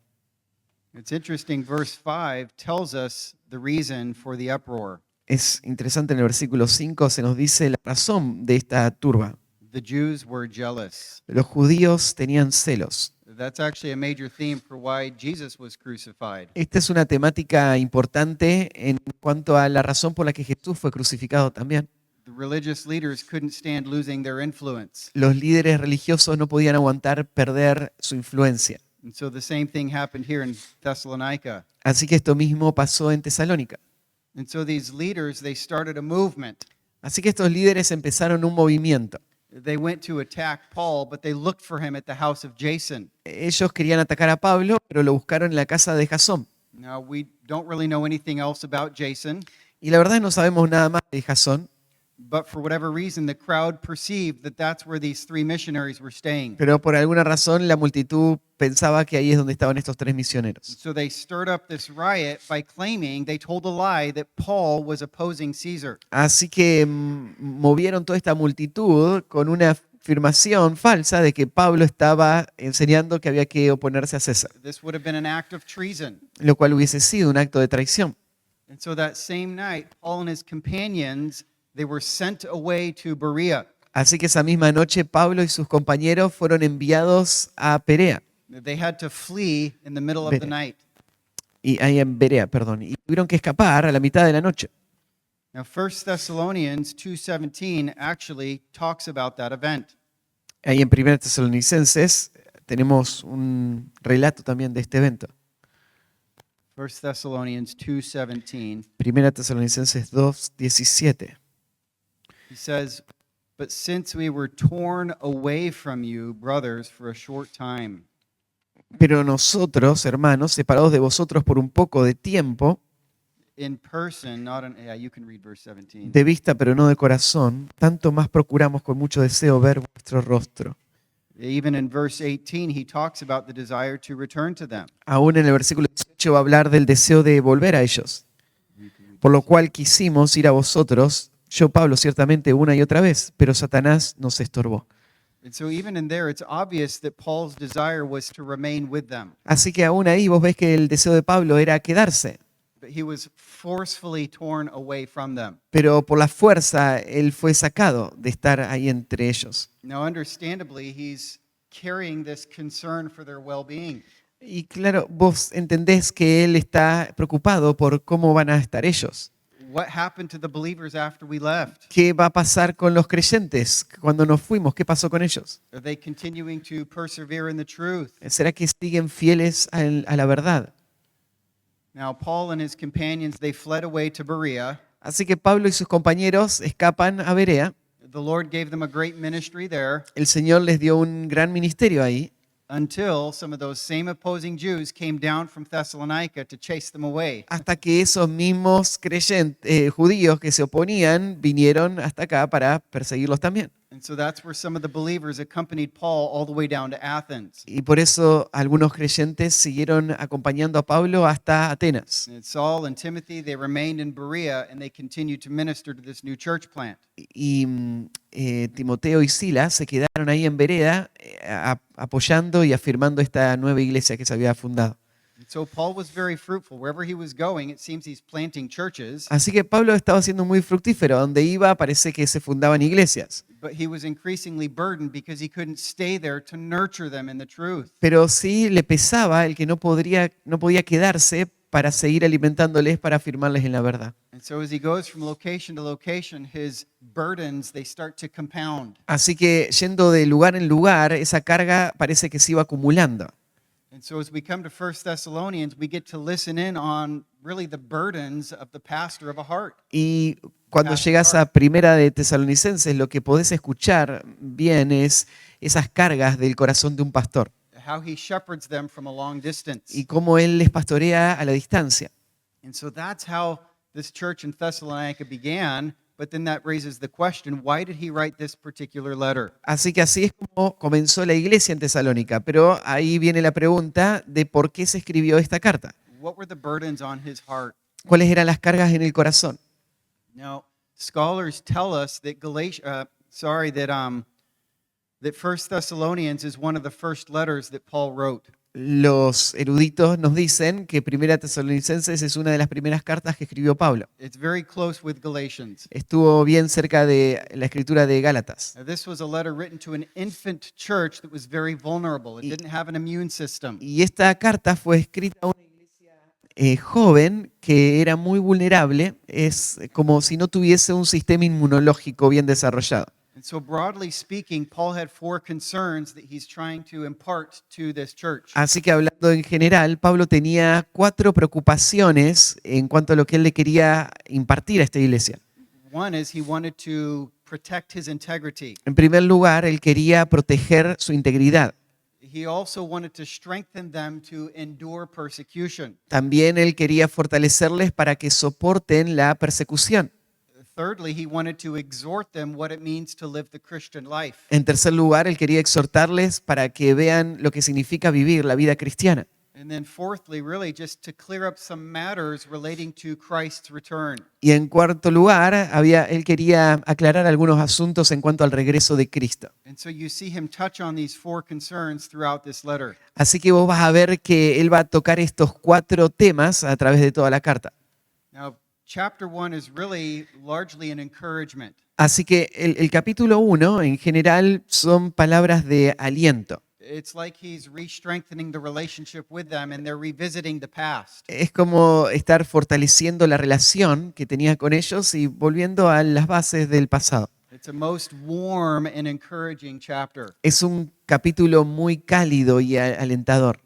It's interesting, verse 5 tells us the reason for the uproar. Es interesante, en el versículo 5 se nos dice la razón de esta turba. The Jews were jealous. Los judíos tenían celos. That's actually a major theme for why Jesus was crucified. Esta es una temática importante en cuanto a la razón por la que Jesús fue crucificado también. The religious leaders couldn't stand losing their influence. Los líderes religiosos no podían aguantar perder su influencia. And so the same thing happened here in Thessalonica. Así que esto mismo pasó en Tesalónica. And so these leaders, they started a movement. Así que estos líderes empezaron un movimiento. They went to attack Paul, but they looked for him at the house of Jason. Ellos querían atacar a Pablo, pero lo buscaron en la casa de Jasón. Now, we don't really know anything else about Jason, Y la verdad no sabemos nada más de Jasón, but for whatever reason, the crowd perceived that that's where these three missionaries were staying. pero por alguna razón la multitud pensaba que ahí es donde estaban estos tres misioneros. So they stirred up this riot by claiming they told a lie that Paul was opposing Caesar. Así que movieron toda esta multitud con una afirmación falsa de que Pablo estaba enseñando que había que oponerse a César, This would have been an act of treason. lo cual hubiese sido un acto de traición. And so that same night, Paul and his companions, they were sent away to Berea. Así que esa misma noche Pablo y sus compañeros fueron enviados a Perea, They had to flee in the middle of the Berea. night. y ahí en Berea, perdón, y tuvieron que escapar a la mitad de la noche. Now, 1 Thessalonians 2:17 actually talks about that event. Ahí en 1 Tesalonicenses tenemos un relato también de este evento. 1 Thessalonians 2:17. 1 Tesalonicenses 2:17. He says, "But since we were torn away from you, brothers, for a short time, Pero nosotros, hermanos, separados de vosotros por un poco de tiempo, in person, not in, yeah, you can read verse 17. de vista pero no de corazón, tanto más procuramos con mucho deseo ver vuestro rostro." Even in verse 18, he talks about the desire to return to them. Aún en el versículo 18 va a hablar del deseo de volver a ellos. Por lo cual quisimos ir a vosotros, yo Pablo ciertamente una y otra vez, pero Satanás nos estorbó. And so even in there, it's obvious that Paul's desire was to remain with them. Así que aún ahí vos ves que el deseo de Pablo era quedarse, But he was forcefully torn away from them. pero por la fuerza él fue sacado de estar ahí entre ellos. Now, understandably, he's carrying this concern for their well-being. Y claro, vos entendés que él está preocupado por cómo van a estar ellos. What happened to the believers after we left? ¿Qué va a pasar con los creyentes cuando nos fuimos? ¿Qué pasó con ellos? Are they continuing to persevere in the truth? ¿Será que siguen fieles a la verdad? Now, Paul and his companions, they fled away to Berea. Así que Pablo y sus compañeros escapan a Berea. The Lord gave them a great ministry there El Señor les dio un gran ministerio ahí, until some of those same opposing Jews came down from Thessalonica to chase them away. hasta que esos mismos creyentes, judíos que se oponían vinieron hasta acá para perseguirlos también. And so that's where some of the believers accompanied Paul all the way down to Athens. Y por eso algunos creyentes siguieron acompañando a Pablo hasta Atenas. And Saul and Timothy, they remained in Berea and they continued to minister to this new church plant. Y Timoteo y Silas se quedaron ahí en Berea apoyando y afirmando esta nueva iglesia que se había fundado. And so Paul was very fruitful. Wherever he was going, it seems he's planting churches, Así que Pablo estaba siendo muy fructífero. Donde iba parece que se fundaban iglesias. but he was increasingly burdened because he couldn't stay there to nurture them in the truth. Pero sí le pesaba el que no podía quedarse para seguir alimentándoles, para afirmarles en la verdad. And so as he goes from location to location, his burdens, they start to compound. Así que yendo de lugar en lugar, esa carga parece que se iba acumulando. And so as we come to 1 Thessalonians, we get to listen in on really the burdens of the pastor of a heart. Y cuando llegas a Primera de Tesalonicenses, lo que podés escuchar bien es esas cargas del corazón de un pastor How he shepherds them from a long distance. y cómo él les pastorea a la distancia. And so that's how this church in Thessalonica began but then that raises the question, why did he write this particular letter? Así que así es como comenzó la iglesia en Tesalónica, pero ahí viene la pregunta de por qué se escribió esta carta. What were the burdens on his heart? ¿Cuáles eran las cargas en el corazón? Now, scholars tell us that that First Thessalonians is one of the first letters that Paul wrote. Los eruditos nos dicen que Primera Tesalonicenses es una de las primeras cartas que escribió Pablo. It's very close with Galatians. Estuvo bien cerca de la escritura de Gálatas. Now, this was a letter written to an infant church that was very vulnerable. It didn't have an immune system. Y esta carta fue escrita a una iglesia joven que era muy vulnerable. Es como si no tuviese un sistema inmunológico bien desarrollado. And so, broadly speaking, Paul had four concerns that he's trying to impart to this church. Así que hablando en general, Pablo tenía 4 preocupaciones en cuanto a lo que él le quería impartir a esta iglesia. One is he wanted to protect his integrity. En primer lugar, él quería proteger su integridad. He also wanted to strengthen them to endure persecution. También él quería fortalecerles para que soporten la persecución. Thirdly, he wanted to exhort them what it means to live the Christian life. En tercer lugar, él quería exhortarles para que vean lo que significa vivir la vida cristiana. And then fourthly, really just to clear up some matters relating to Christ's return. Y en cuarto lugar, él quería aclarar algunos asuntos en cuanto al regreso de Cristo. And so you see him touch on these four concerns throughout this letter. Así que vos vas a ver que él va a tocar estos 4 temas a través de toda la carta. Now, chapter 1 is really largely an encouragement. Así que el capítulo 1 en general son palabras de aliento. It's like he's re-strengthening the relationship with them and they're revisiting the past. Es como estar fortaleciendo la relación que tenía con ellos y volviendo a las bases del pasado. It's a most warm and encouraging chapter. Es un capítulo muy cálido y alentador.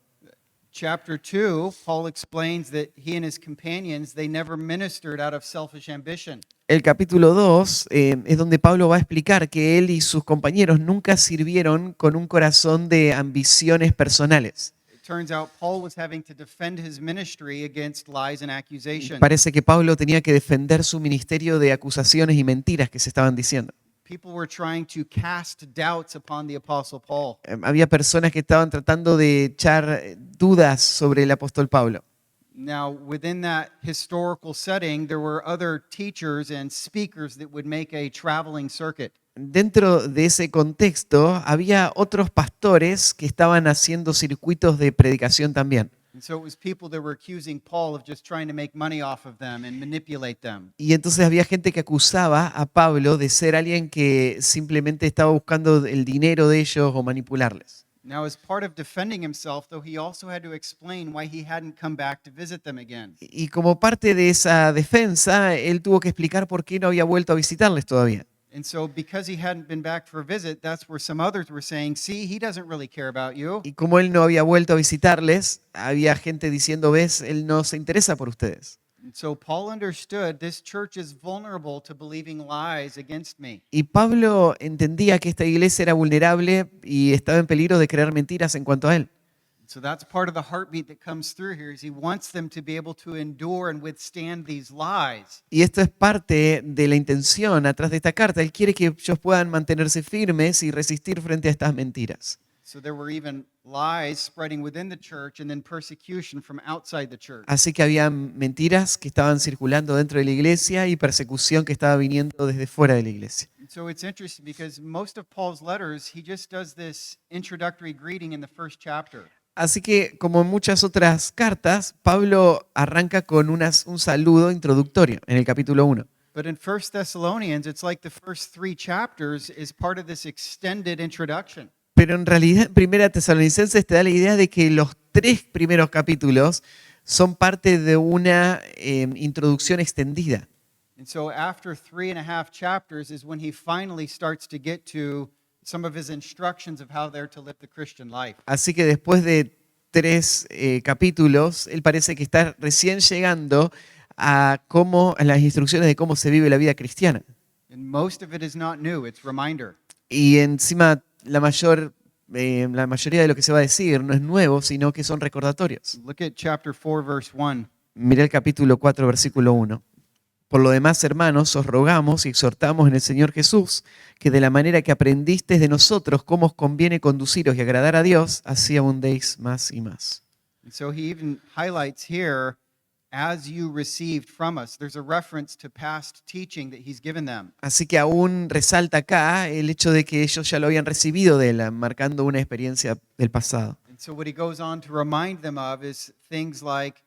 Chapter 2, Paul explains that he and his companions, they never ministered out of selfish ambition. El capítulo 2 es donde Pablo va a explicar que él y sus compañeros nunca sirvieron con un corazón de ambiciones personales. It turns out Paul was having to defend his ministry against lies and accusations. Parece que Pablo tenía que defender su ministerio de acusaciones y mentiras que se estaban diciendo. People were trying to cast doubts upon the Apostle Paul. Había personas que estaban tratando de echar dudas sobre el apóstol Pablo. Now, within that historical setting, there were other teachers and speakers that would make a traveling circuit. Dentro de ese contexto había otros pastores que estaban haciendo circuitos de predicación también. And so it was people that were accusing Paul of just trying to make money off of them and manipulate them. Y entonces había gente que acusaba a Pablo de ser alguien que simplemente estaba buscando el dinero de ellos o manipularles. Now, as part of defending himself, though, he also had to explain why he hadn't come back to visit them again. Y como parte de esa defensa, él tuvo que explicar por qué no había vuelto a visitarles todavía. And so, because he hadn't been back for a visit, that's where some others were saying, see, he doesn't really care about you. Y como él no había vuelto a visitarles, había gente diciendo, ves, él no se interesa por ustedes. And so, Paul understood this church is vulnerable to believing lies against me. Y Pablo entendía que esta iglesia era vulnerable y estaba en peligro de creer mentiras en cuanto a él. So that's part of the heartbeat that comes through here is he wants them to be able to endure and withstand these lies. Y esto es parte de la intención atrás de esta carta. Él quiere que ellos puedan mantenerse firmes y resistir frente a estas mentiras. So there were even lies spreading within the church and then persecution from outside the church. Así que había mentiras que estaban circulando dentro de la iglesia y persecución que estaba viniendo desde fuera de la iglesia. So it's interesting because most of Paul's letters, he just does this introductory greeting in the first chapter. Así que, como en muchas otras cartas, Pablo arranca con un saludo introductorio en el capítulo 1. But in 1 Thessalonians, it's like the first 3 chapters is part of this extended introduction. Pero en realidad, en Primera Tesalonicenses te da la idea de que los 3 primeros capítulos son parte de una introducción extendida. And so after 3.5 chapters is when he finally starts to get to some of his instructions of how they're to live the Christian life. Así que después de 3 capítulos, él parece que está recién llegando a las instrucciones de cómo se vive la vida cristiana. And most of it is not new, it's reminder. Y encima la mayoría de lo que se va a decir no es nuevo, sino que son recordatorios. Look at chapter 4, verse 1. Mira el capítulo 4, versículo 1. Por lo demás, hermanos, os rogamos y exhortamos en el Señor Jesús que de la manera que aprendisteis de nosotros cómo os conviene conduciros y agradar a Dios, así abundéis más y más. And so he even highlights here, as you received from us. There's a reference to past teaching that he's given them. Así que aún resalta acá el hecho de que ellos ya lo habían recibido de él, marcando una experiencia del pasado. And so what he goes on to remind them of is things like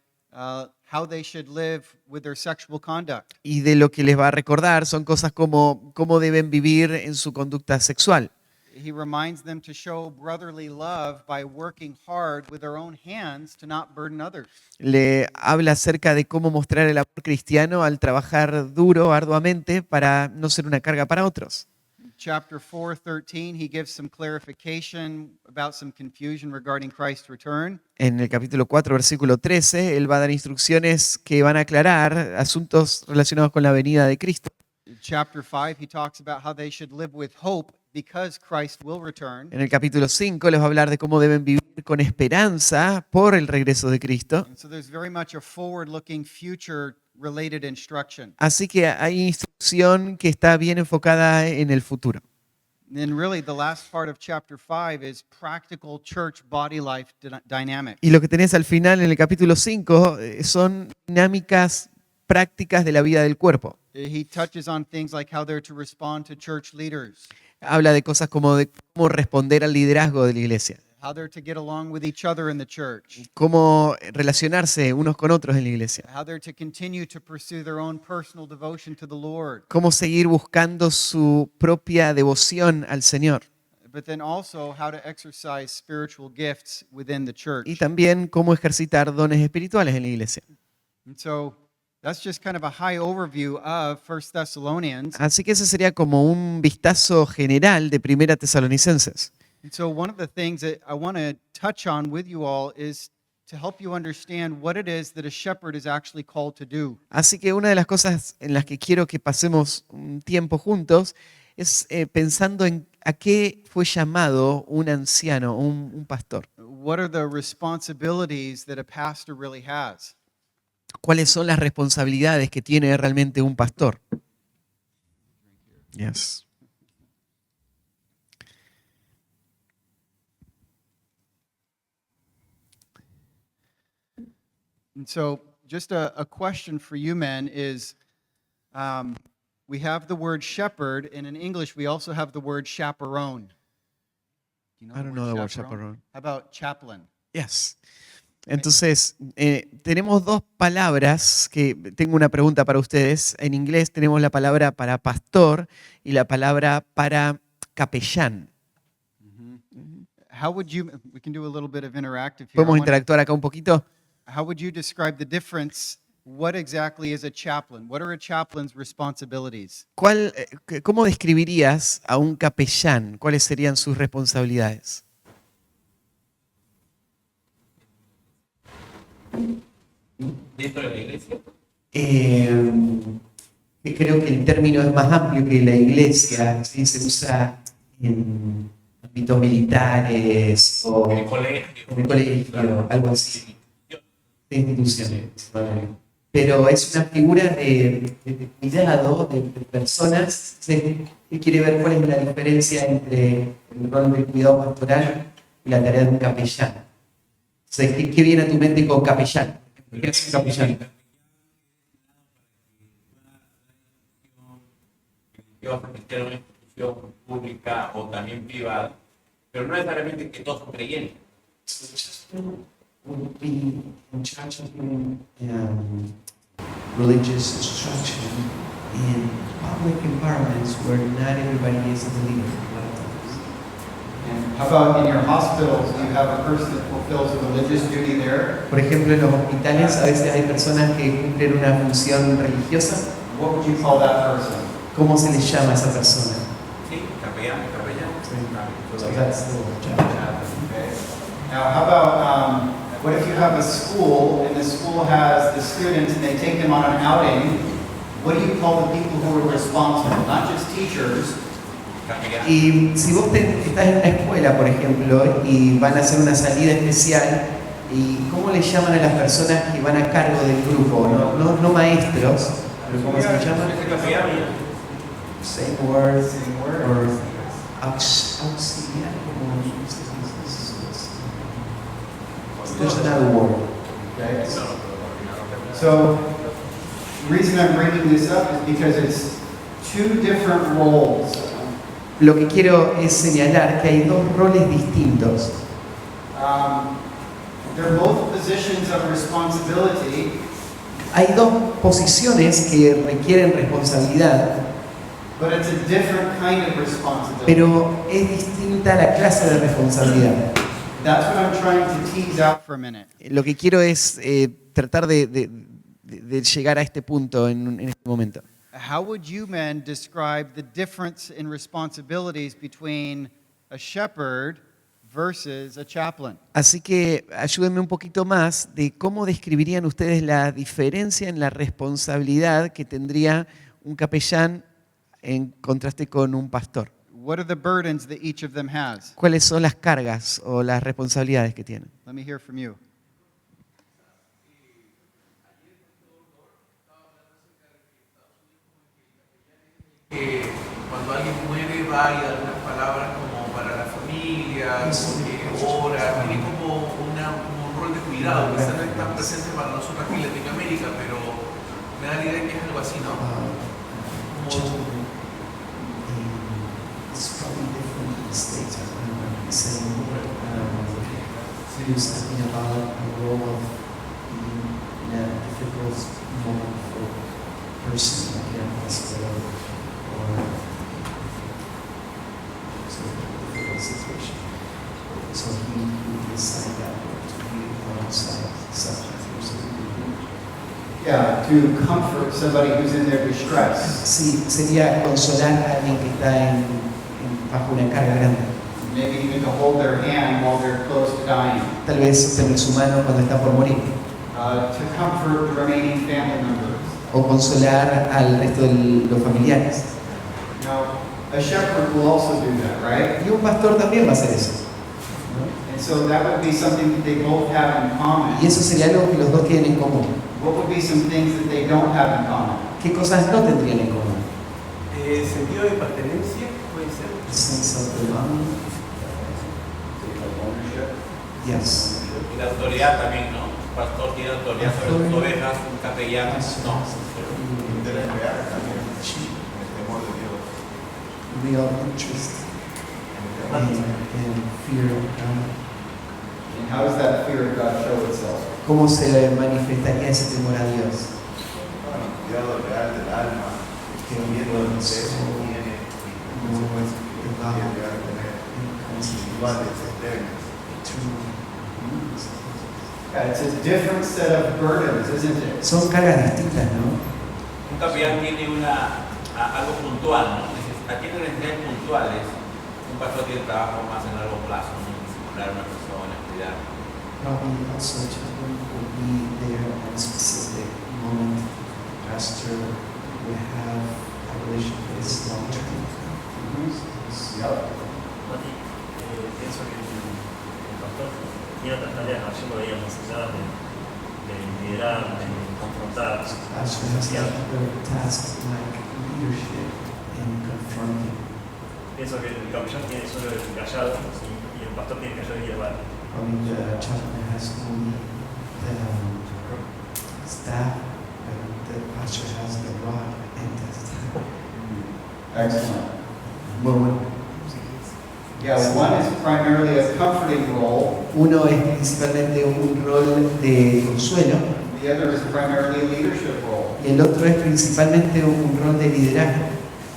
how they should live with their sexual conduct. Y de lo que les va a recordar son cosas como cómo deben vivir en su conducta sexual. He reminds them to show brotherly love by working hard with their own hands to not burden others. Le habla acerca de cómo mostrar el amor cristiano al trabajar duro, arduamente, para no ser una carga para otros. Chapter 4:13, he gives some clarification about some confusion regarding Christ's return. En el capítulo 4, versículo 13, él va a dar instrucciones que van a aclarar asuntos relacionados con la venida de Cristo. Chapter 5, he talks about how they should live with hope because Christ will return. En el capítulo 5 les va a hablar de cómo deben vivir con esperanza por el regreso de Cristo. And so there's very much a forward-looking, future-related instruction. Así que hay instrucción que está bien enfocada en el futuro. And then really the last part of chapter 5 is practical church body life dynamics. Y lo que tenés al final en el capítulo 5 son dinámicas prácticas de la vida del cuerpo. He touches on things like how they're to respond to church leaders, Habla de cosas como de cómo responder al liderazgo de la iglesia, how they're to get along with each other in the church, cómo relacionarse unos con otros en la iglesia, how they're to continue to pursue their own personal devotion to the Lord, cómo seguir buscando su propia devoción al Señor but then also how to exercise spiritual gifts within the church. y también cómo ejercitar dones espirituales en la iglesia. And so that's just kind of a high overview of 1 Thessalonians. Así que ese sería como un vistazo general de Primera Tesalonicenses. And so one of the things that I want to touch on with you all is to help you understand what it is that a shepherd is actually called to do. Así que una de las cosas en las que quiero que pasemos un tiempo juntos es pensando en a qué fue llamado un anciano, un pastor. What are the responsibilities that a pastor really has? ¿Cuáles son las responsabilidades que tiene realmente un pastor? Yes. And so just a question for you men is, we have the word shepherd, and in English we also have the word chaperone. Do you I don't know the word chaperone. How about chaplain? Yes. Entonces, tenemos dos palabras que tengo una pregunta para ustedes. En inglés tenemos la palabra para pastor y la palabra para capellán. How would you, we can do a little bit of interactive here. I ¿Podemos wonder, interactuar acá un poquito? how would you describe the difference? What exactly is a chaplain? What are a chaplain's responsibilities? ¿Cómo describirías a un capellán? ¿Cuáles serían sus responsabilidades? Dentro de la iglesia. Creo que el término es más amplio que la iglesia, ¿sí? Se usa en ámbitos militares o En el colegio. en el colegio, algo así, de instituciones. Pero es una figura de cuidado de personas, ¿sí? Que quiere ver cuál es la diferencia entre el rol de cuidado pastoral y la tarea de un capellán. O sea, ¿qué viene a tu mente con capellán? ¿Qué es un capellán? Que va a permitir una institución pública o también privada, pero no necesariamente que todos son creyentes. Would be in charge of religious instruction in public environments where not everybody is a believer. And how about in your hospitals? Do you have a person that fulfills a religious duty there? Por ejemplo, en los hospitales a veces hay personas que cumplen una función religiosa. What would you call that person? ¿Cómo se les llama a esa persona? Sí, capellán. So that's the job. Okay. Now, how about what if you have a school and the school has the students and they take them on an outing? What do you call the people who are responsible? Not just teachers. Capellán. Y si vos estás en una escuela, por ejemplo, y van a hacer una salida especial, ¿y cómo le llaman a las personas que van a cargo del grupo? No maestros, Pero ¿cómo se llama? Ese capellán, Same word. Same word. Or auxiliar. There's another word. Okay? So, the reason I'm bringing this up is because it's two different roles. Lo que quiero es señalar que hay dos roles distintos. They're both positions of responsibility, Hay dos posiciones que requieren responsabilidad, but it's a different kind of responsibility. pero es distinta la clase de responsabilidad. That's what I'm trying to tease out for a minute. Lo que quiero es tratar de llegar a este punto en este momento. How would you men describe the difference in responsibilities between a shepherd versus a chaplain? Así que ayúdenme un poquito más de cómo describirían ustedes la diferencia en la responsabilidad que tendría un capellán en contraste con un pastor. What are the burdens that each of them has? ¿Cuáles son las cargas o las responsabilidades que tienen? Let me hear from you. Que cuando alguien muere va y da unas palabras como para la familia, como que ora, tiene como un rol de cuidado, quizás no es tan presente para nosotros aquí en Latinoamérica, pero me da la idea que es algo así, ¿no? Como, It's probably different in the States. I remember saying he was talking about a role of being in a difficult moment for a person like in a hospital or sort of a difficult situation. So he would decide that to be alongside such a person. Yeah, to comfort somebody who's in their distress. Sí, sería consolar a alguien que está bajo una carga grande. Maybe even to hold their hand while they're close to dying. Tal vez sostener su mano cuando está por morir. To comfort the remaining family members. O consolar al resto de los familiares. Now, a shepherd will also do that, right? Y un pastor también va a hacer eso. And so that would be something that they both have in common. Y eso sería algo que los dos tienen en común. What would be some things that they don't have in common? ¿Qué cosas no tendrían en común? sentido de pertenencia, puede ser. Sense of belonging. Yes. Y la autoridad también, ¿no? Un pastor tiene autoridad sobre sus ovejas, un capellán no. Real interest and fear of God. And how does that fear of God show itself? ¿Cómo se manifestaría ese temor a Dios? Que viendo el soul, more devout, Yeah, it's a different set of burdens, isn't it? Son cargas distintas, ¿no? Un capellán tiene algo puntual, ¿no? Tiene necesidades puntuales. Un pastor tiene trabajo más en largo plazo, ¿no? Disciplinar a una persona, cuidar. Probably also children will be there at a specific moment. Pastor will have a relationship with his long term. Yep. Pienso que el pastor tiene otras tareas, ayer lo veíamos más allá de liderar, de confrontar. Pastor has other tasks like leadership and confronting. Pienso que el capellán tiene solo el callado y el pastor tiene callado y llevar. Probably the chaplain has only the staff, and the pastor has the rod and the staff. Excellent. Bueno, Yeah, one is primarily a comforting role. uno es principalmente un rol de consuelo The other is primarily a leadership role. y el otro es principalmente un rol de liderazgo.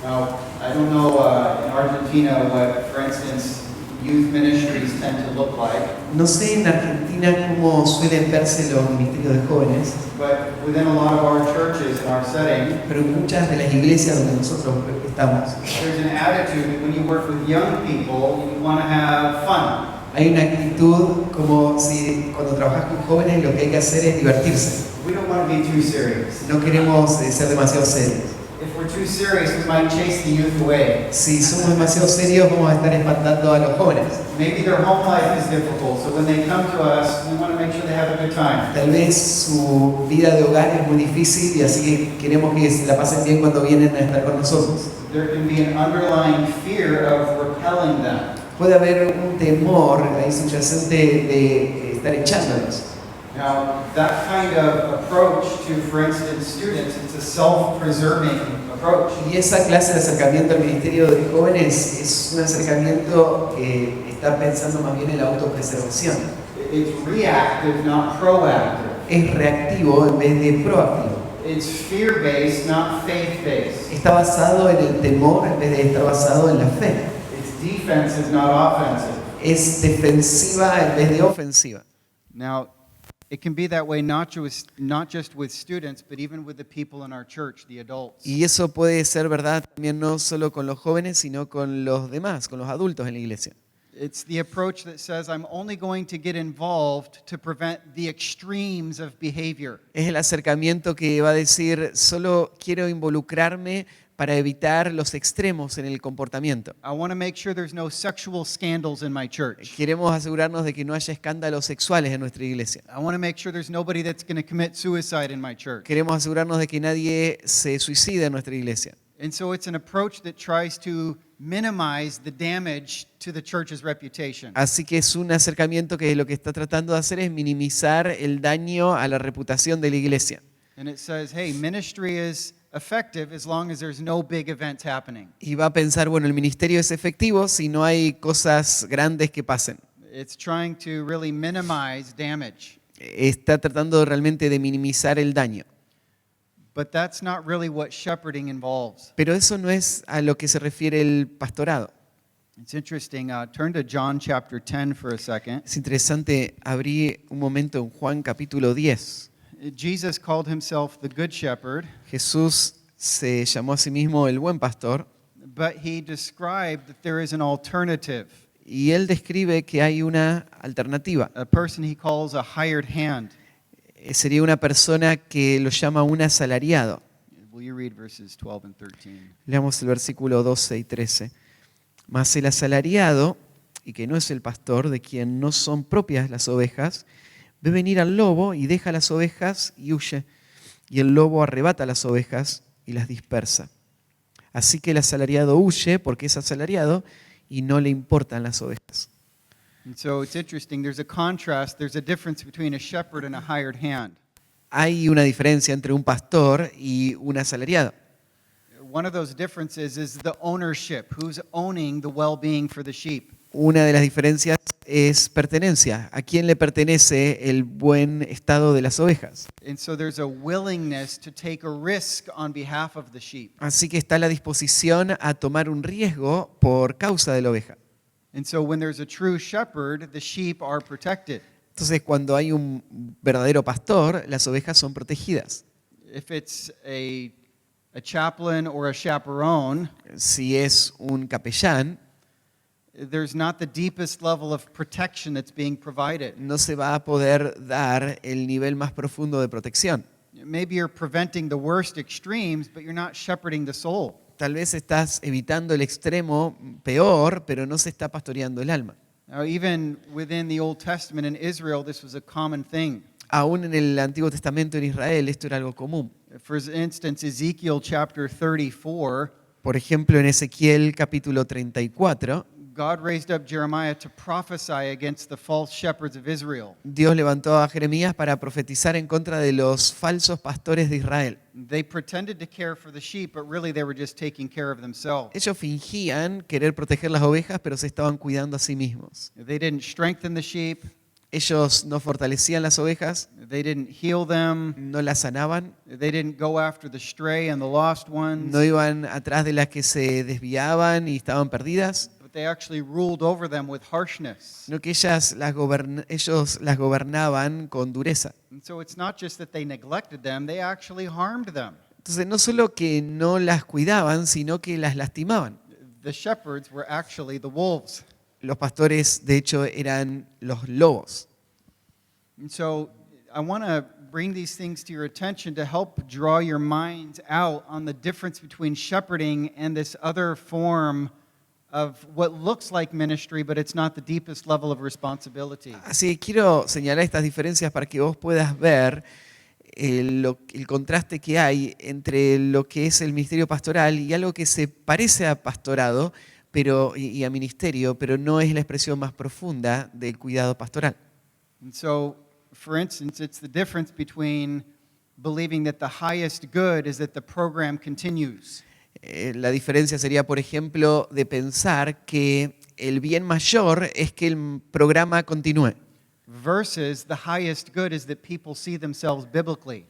Now, I don't know in Argentina what, for instance, youth ministries tend to look like, No sé en Argentina cómo suelen verse los ministerios de jóvenes, but within a lot of our churches and our setting, pero en muchas de las iglesias donde nosotros estamos, there's an attitude that when you work with young people, you want to have fun. hay una actitud como si cuando trabajas con jóvenes lo que hay que hacer es divertirse. We don't want to be too serious. No queremos ser demasiado serios. If we're too serious, we might chase the youth away. Si somos demasiado serios, vamos a estar espantando a los jóvenes. Maybe their home life is difficult, so when they come to us, we want to make sure they have a good time. Tal vez su vida de hogar es muy difícil y así que queremos que se la pasen bien cuando vienen a estar con nosotros. There can be an underlying fear of repelling them. Puede haber un temor ahí subyacente de estar echándolos. Now, that kind of approach to, for instance, students, it's a self-preserving approach. Y esa clase de acercamiento al ministerio de jóvenes es un acercamiento que está pensando más bien en la autopreservación. It's reactive, not proactive. Es reactivo en vez de proactivo. It's fear-based, not faith-based. Está basado en el temor en vez de estar basado en la fe. It's defensive, not offensive. Es defensiva en vez de ofensiva. Now, it can be that way not just with students, but even with the people in our church, the adults. Y eso puede ser verdad también no solo con los jóvenes, sino con los demás, con los adultos en la iglesia. It's the approach that says, I'm only going to get involved to prevent the extremes of behavior. Es el acercamiento que va a decir, solo quiero involucrarme para evitar los extremos en el comportamiento. I want to make sure there's no sexual scandals in my church. Queremos asegurarnos de que no haya escándalos sexuales en nuestra iglesia. I want to make sure there's nobody that's going to commit suicide in my church. Queremos asegurarnos de que nadie se suicide en nuestra iglesia. And so it's an approach that tries to minimize the damage to the church's reputation. Así que es un acercamiento que lo que está tratando de hacer es minimizar el daño a la reputación de la iglesia. And it says, hey, ministry is effective as long as there's no big events happening. Y va a pensar, bueno, el ministerio es efectivo si no hay cosas grandes que pasen. It's trying to really minimize damage. Está tratando realmente de minimizar el daño. But that's not really what shepherding involves. Pero eso no es a lo que se refiere el pastorado. It's interesting. Turn to John chapter 10 for a second. Es interesante, abrí un momento en Juan capítulo 10. Jesus called himself the Good Shepherd, Jesús se llamó a sí mismo el buen pastor but he described that there is an alternative, y él describe que hay una alternativa. a person he calls a hired hand. Sería una persona que lo llama un asalariado. Will you read verses 12 and 13? Leamos el versículo 12 y 13. Mas el asalariado, y que no es el pastor, de quien no son propias las ovejas, ve venir al lobo y deja las ovejas y huye. Y el lobo arrebata las ovejas y las dispersa. Así que el asalariado huye porque es asalariado y no le importan las ovejas. And so it's interesting. There's a contrast. There's a difference between a shepherd and a hired hand. Hay una diferencia entre un pastor y un asalariado. One of those differences is the ownership. Who's owning the well-being for the sheep? Una de las diferencias es pertenencia. ¿A quién le pertenece el buen estado de las ovejas? And so there's a willingness to take a risk on behalf of the sheep. Así que está la disposición a tomar un riesgo por causa de la oveja. And so when there's a true shepherd, the sheep are protected. Entonces, cuando hay un verdadero pastor, las ovejas son protegidas. If it's a chaplain or a chaperone, Si es un capellán, there's not the deepest level of protection that's being provided. no se va a poder dar el nivel más profundo de protección. Maybe you're preventing the worst extremes, but you're not shepherding the soul. Tal vez estás evitando el extremo peor, pero no se está pastoreando el alma. Now, even within the Old Testament in Israel, this was a common thing. Aún en el Antiguo Testamento en Israel esto era algo común. For instance, Ezekiel chapter 34, Por ejemplo, en Ezequiel capítulo 34, God raised up Jeremiah to prophesy against the false shepherds of Israel. Dios levantó a Jeremías para profetizar en contra de los falsos pastores de Israel. They pretended to care for the sheep, but really they were just taking care of themselves. Ellos fingían querer proteger las ovejas, pero se estaban cuidando a sí mismos. They didn't strengthen the sheep, Ellos no fortalecían las ovejas, they didn't heal them, no las sanaban, they didn't go after the stray and the lost ones, no iban atrás de las que se desviaban y estaban perdidas, but they actually ruled over them with harshness. sino que ellos las gobernaban con dureza. And so it's not just that they neglected them, they actually harmed them. Entonces, no solo que no las cuidaban, sino que las lastimaban. The shepherds were actually the wolves. Los pastores, de hecho, eran los lobos. And so I want to bring these things to your attention to help draw your minds out on the difference between shepherding and this other form of what looks like ministry, but it's not the deepest level of responsibility. Así que quiero señalar estas diferencias para que vos puedas ver el contraste que hay entre lo que es el ministerio pastoral y algo que se parece a pastorado y a ministerio, pero no es la expresión más profunda del cuidado pastoral. And so, for instance, it's the difference between believing that the highest good is that the program continues. La diferencia sería, por ejemplo, de pensar que el bien mayor es que el programa continúe, Versus the highest good is that people see themselves biblically.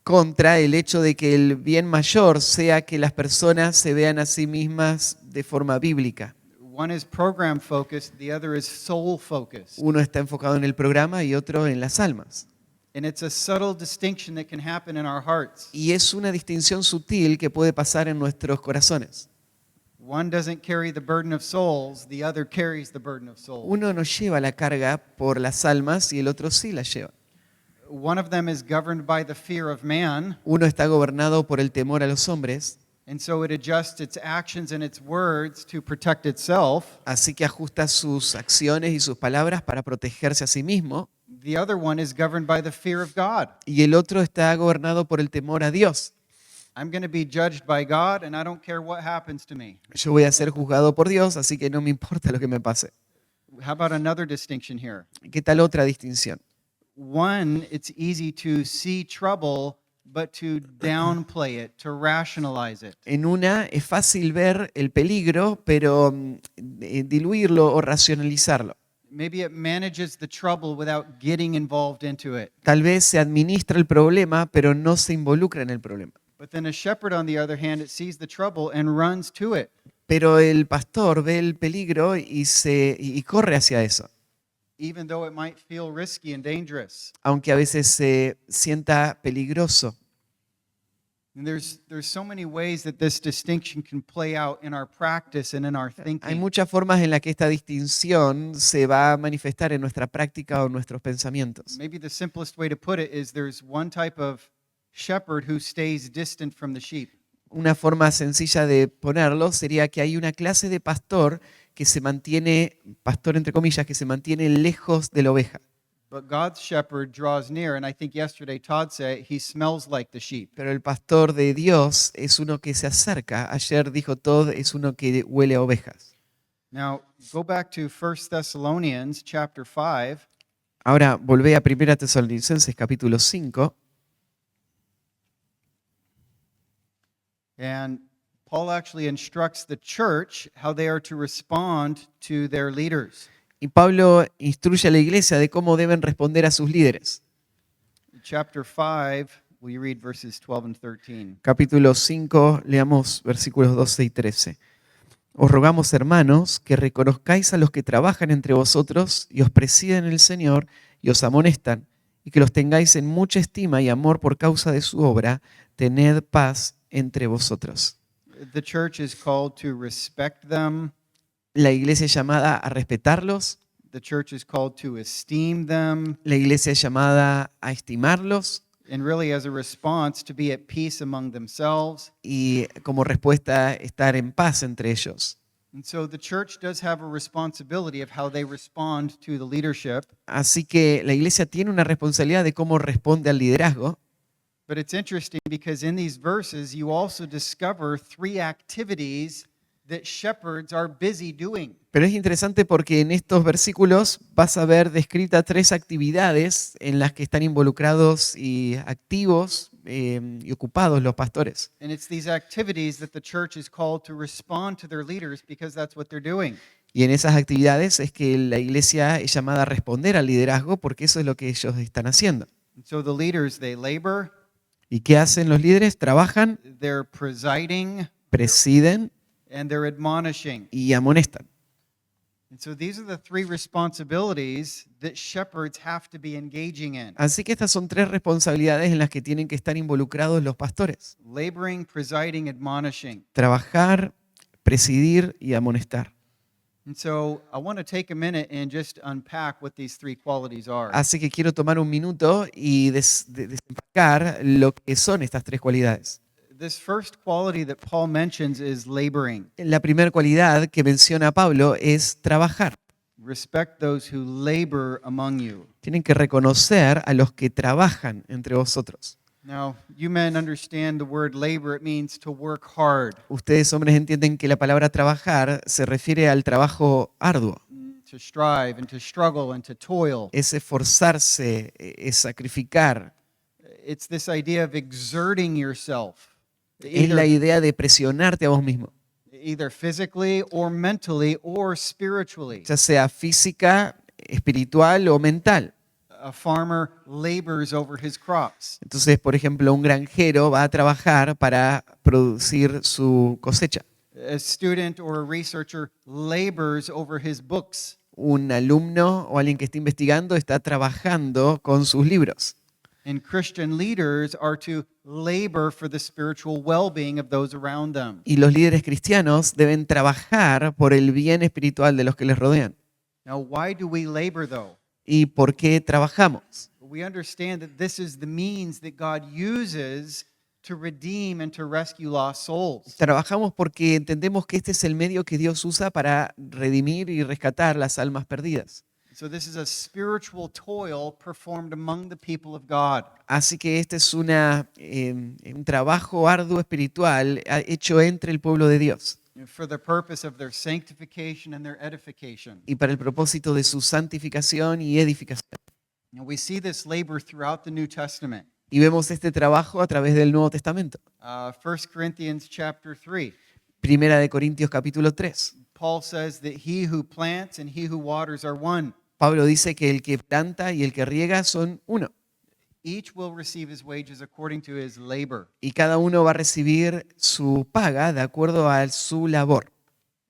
contra el hecho de que el bien mayor sea que las personas se vean a sí mismas de forma bíblica. One is program focused, the other is soul focused. Uno está enfocado en el programa y otro en las almas. And it's a subtle distinction that can happen in our hearts. Y es una distinción sutil que puede pasar en nuestros corazones. One doesn't carry the burden of souls, the other carries the burden of souls. Uno no lleva la carga por las almas y el otro sí la lleva. One of them is governed by the fear of man, Uno está gobernado por el temor a los hombres, and so it adjusts its actions and its words to protect itself. así que ajusta sus acciones y sus palabras para protegerse a sí mismo. The other one is governed by the fear of God. Y el otro está gobernado por el temor a Dios. I'm going to be judged by God, and I don't care what happens to me. Yo voy a ser juzgado por Dios, así que no me importa lo que me pase. How about another distinction here? ¿Qué tal otra distinción? One, it's easy to see trouble, but to downplay it, to rationalize it. En una es fácil ver el peligro, pero diluirlo o racionalizarlo. Maybe it manages the trouble without getting involved into it. Tal vez se administra el problema, pero no se involucra en el problema. But then a shepherd, on the other hand, it sees the trouble and runs to it. Pero el pastor ve el peligro y corre hacia eso, Even though it might feel risky and dangerous. aunque a veces se sienta peligroso. And there's so many ways that this distinction can play out in our practice and in our Hay thinking. muchas formas en las que esta distinción se va a manifestar en nuestra práctica o en nuestros pensamientos. Maybe the simplest way to put it is there's one type of shepherd who stays distant from the sheep. Una forma sencilla de ponerlo sería que hay una clase de pastor que se mantiene, pastor entre comillas, que se mantiene lejos de la oveja. But God's shepherd draws near, and I think yesterday Todd said he smells like the sheep. Pero el pastor de Dios es uno que se acerca. Ayer dijo Todd, es uno que huele a ovejas. Now, go back to 1 Thessalonians chapter 5. Ahora volvé a 1 Tesalonicenses capítulo 5. And Paul actually instructs the church how they are to respond to their leaders. Y Pablo instruye a la iglesia de cómo deben responder a sus líderes. Chapter 5, will you read verses 12 and 13? Capítulo 5, leamos versículos 12 y 13. Os rogamos, hermanos, que reconozcáis a los que trabajan entre vosotros y os presiden en el Señor y os amonestan, y que los tengáis en mucha estima y amor por causa de su obra. Tened paz entre vosotros. The church is called to respect them. La iglesia es llamada a respetarlos, The church is called to esteem them, la iglesia es llamada a estimarlos and really as a response to be at peace among themselves. y como respuesta estar en paz entre ellos. And so the church does have a responsibility of how they respond to the leadership. Así que la iglesia tiene una responsabilidad de cómo responde al liderazgo. But it's interesting because in these verses you also discover three activities that shepherds are busy doing. Pero es interesante porque en estos versículos vas a ver descritas 3 actividades en las que están involucrados y activos y ocupados los pastores. And it's these activities that the church is called to respond to their leaders because that's what they're doing. Y en esas actividades es que la iglesia es llamada a responder al liderazgo porque eso es lo que ellos están haciendo. And so the leaders, they labor, ¿Y qué hacen los líderes? Trabajan, they're presiding, presiden and they're admonishing. y amonestan. And so these are the three responsibilities that shepherds have to be engaging in. Así que estas son 3 responsabilidades en las que tienen que estar involucrados los pastores. Laboring, presiding, admonishing. Trabajar, presidir y amonestar. And so I want to take a minute and just unpack what these three qualities are. Así que quiero tomar un minuto y desempacar lo que son estas tres cualidades. This first quality that Paul mentions is laboring. La primera cualidad que menciona Pablo es trabajar. Respect those who labor among you. Tienen que reconocer a los que trabajan entre vosotros. Now, you men understand the word labor, it means to work hard, Ustedes hombres entienden que la palabra trabajar se refiere al trabajo arduo. to strive and to struggle and to toil. Es esforzarse, es sacrificar. It's this idea of exerting yourself, Es la idea de presionarte a vos mismo, either physically or mentally or spiritually. ya sea física, espiritual o mental. A farmer labors over his crops. Entonces, por ejemplo, un granjero va a trabajar para producir su cosecha. A student or a researcher labors over his books. Un alumno o alguien que está investigando está trabajando con sus libros. And Christian leaders are to labor for the spiritual well-being of those around them. Y los líderes cristianos deben trabajar por el bien espiritual de los que les rodean. Now, why do we labor though? ¿Y por qué trabajamos? We understand that this is the means that God uses to redeem and to rescue lost souls. Trabajamos porque entendemos que este es el medio que Dios usa para redimir y rescatar las almas perdidas. So this is a spiritual toil performed among the people of God. Así que este es un trabajo arduo espiritual hecho entre el pueblo de Dios For the purpose of their sanctification and their edification. y para el propósito de su santificación y edificación. And we see this labor throughout the New Testament. Y vemos este trabajo a través del Nuevo Testamento. 1 Corinthians chapter 3. Primera de Corintios capítulo 3. Paul says that he who plants and he who waters are one. Pablo dice que el que planta y el que riega son uno. Each will receive his wages according to his labor. Y cada uno va a recibir su paga de acuerdo a su labor.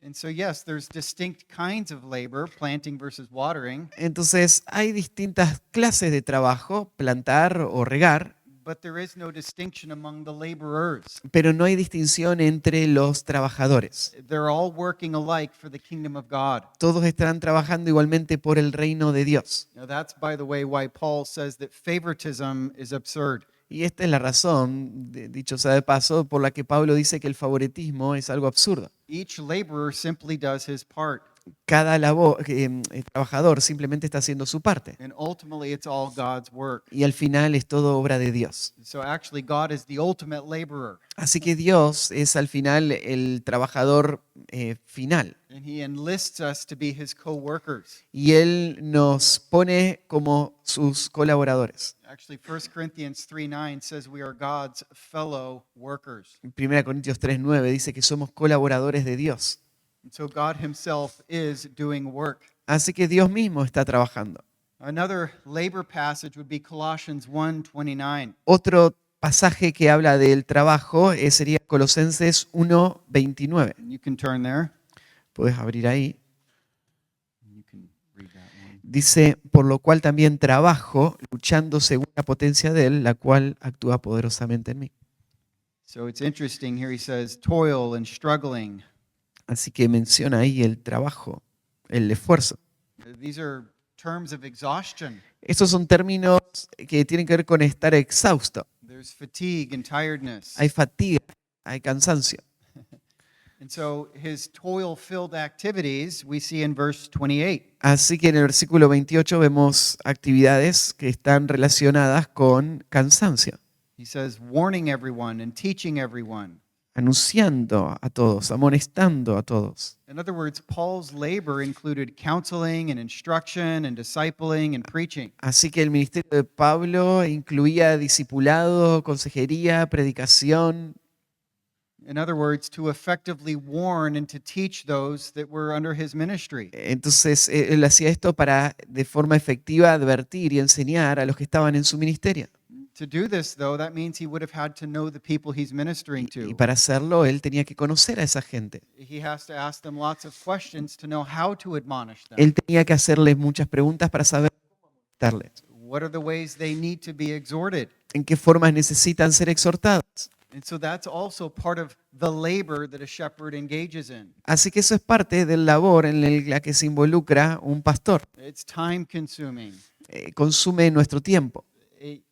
And so, yes, there's distinct kinds of labor, planting versus watering, Entonces hay distintas clases de trabajo, plantar o regar, but there is no distinction among the laborers. pero no hay distinción entre los trabajadores. They're all working alike for the kingdom of God. Todos estarán trabajando igualmente por el reino de Dios. Now, that's, by the way, why Paul says that favoritism is absurd. Y esta es la razón, dicho sea de paso, por la que Pablo dice que el favoritismo es algo absurdo. Each laborer simply does his part, Cada trabajador simplemente está haciendo su parte. and ultimately it's all God's work. Y al final es todo obra de Dios. So actually, God is the ultimate laborer, Así que Dios es al final el trabajador final. and he enlists us to be his co-workers. Y Él nos pone como sus colaboradores. Actually, 1 Corinthians 3:9 says we are God's fellow workers. En 1 Corintios 3:9 dice que somos colaboradores de Dios. And so God himself is doing work. Así que Dios mismo está trabajando. Another labor passage would be Colossians 1:29. Otro pasaje que habla del trabajo sería Colosenses 1:29. And you can turn there. Puedes abrir ahí. You can read that one. Dice, por lo cual también trabajo, luchando según la potencia de Él, la cual actúa poderosamente en mí. So it's interesting here he says toil and struggling. Así que menciona ahí el trabajo, el esfuerzo. These are terms of exhaustion. Estos son términos que tienen que ver con estar exhausto. There's fatigue and tiredness. Hay fatiga, hay cansancio. And so his toil-filled activities we see in verse 28. Así que en el versículo 28 vemos actividades que están relacionadas con cansancio. He says warning everyone and teaching everyone. Anunciando a todos, amonestando a todos. In other words, Paul's labor included counseling and instruction and discipling and preaching. Así que el ministerio de Pablo incluía discipulado, consejería, predicación. In other words, to effectively warn and to teach those that were under his ministry. Entonces él hacía esto para de forma efectiva advertir y enseñar a los que estaban en su ministerio. To do this, though, that means he would have had to know the people he's ministering Y to. para hacerlo él tenía que conocer a esa gente. He has to ask them lots of questions to know how to admonish them. Él tenía que hacerles muchas preguntas para saber cómo amonestarles. What are the ways they need to be exhorted? En qué formas necesitan ser exhortados. And so that's also part of the labor that a shepherd engages in. Así que eso es parte del labor en la que se involucra un pastor. It's time consuming. Consume nuestro tiempo.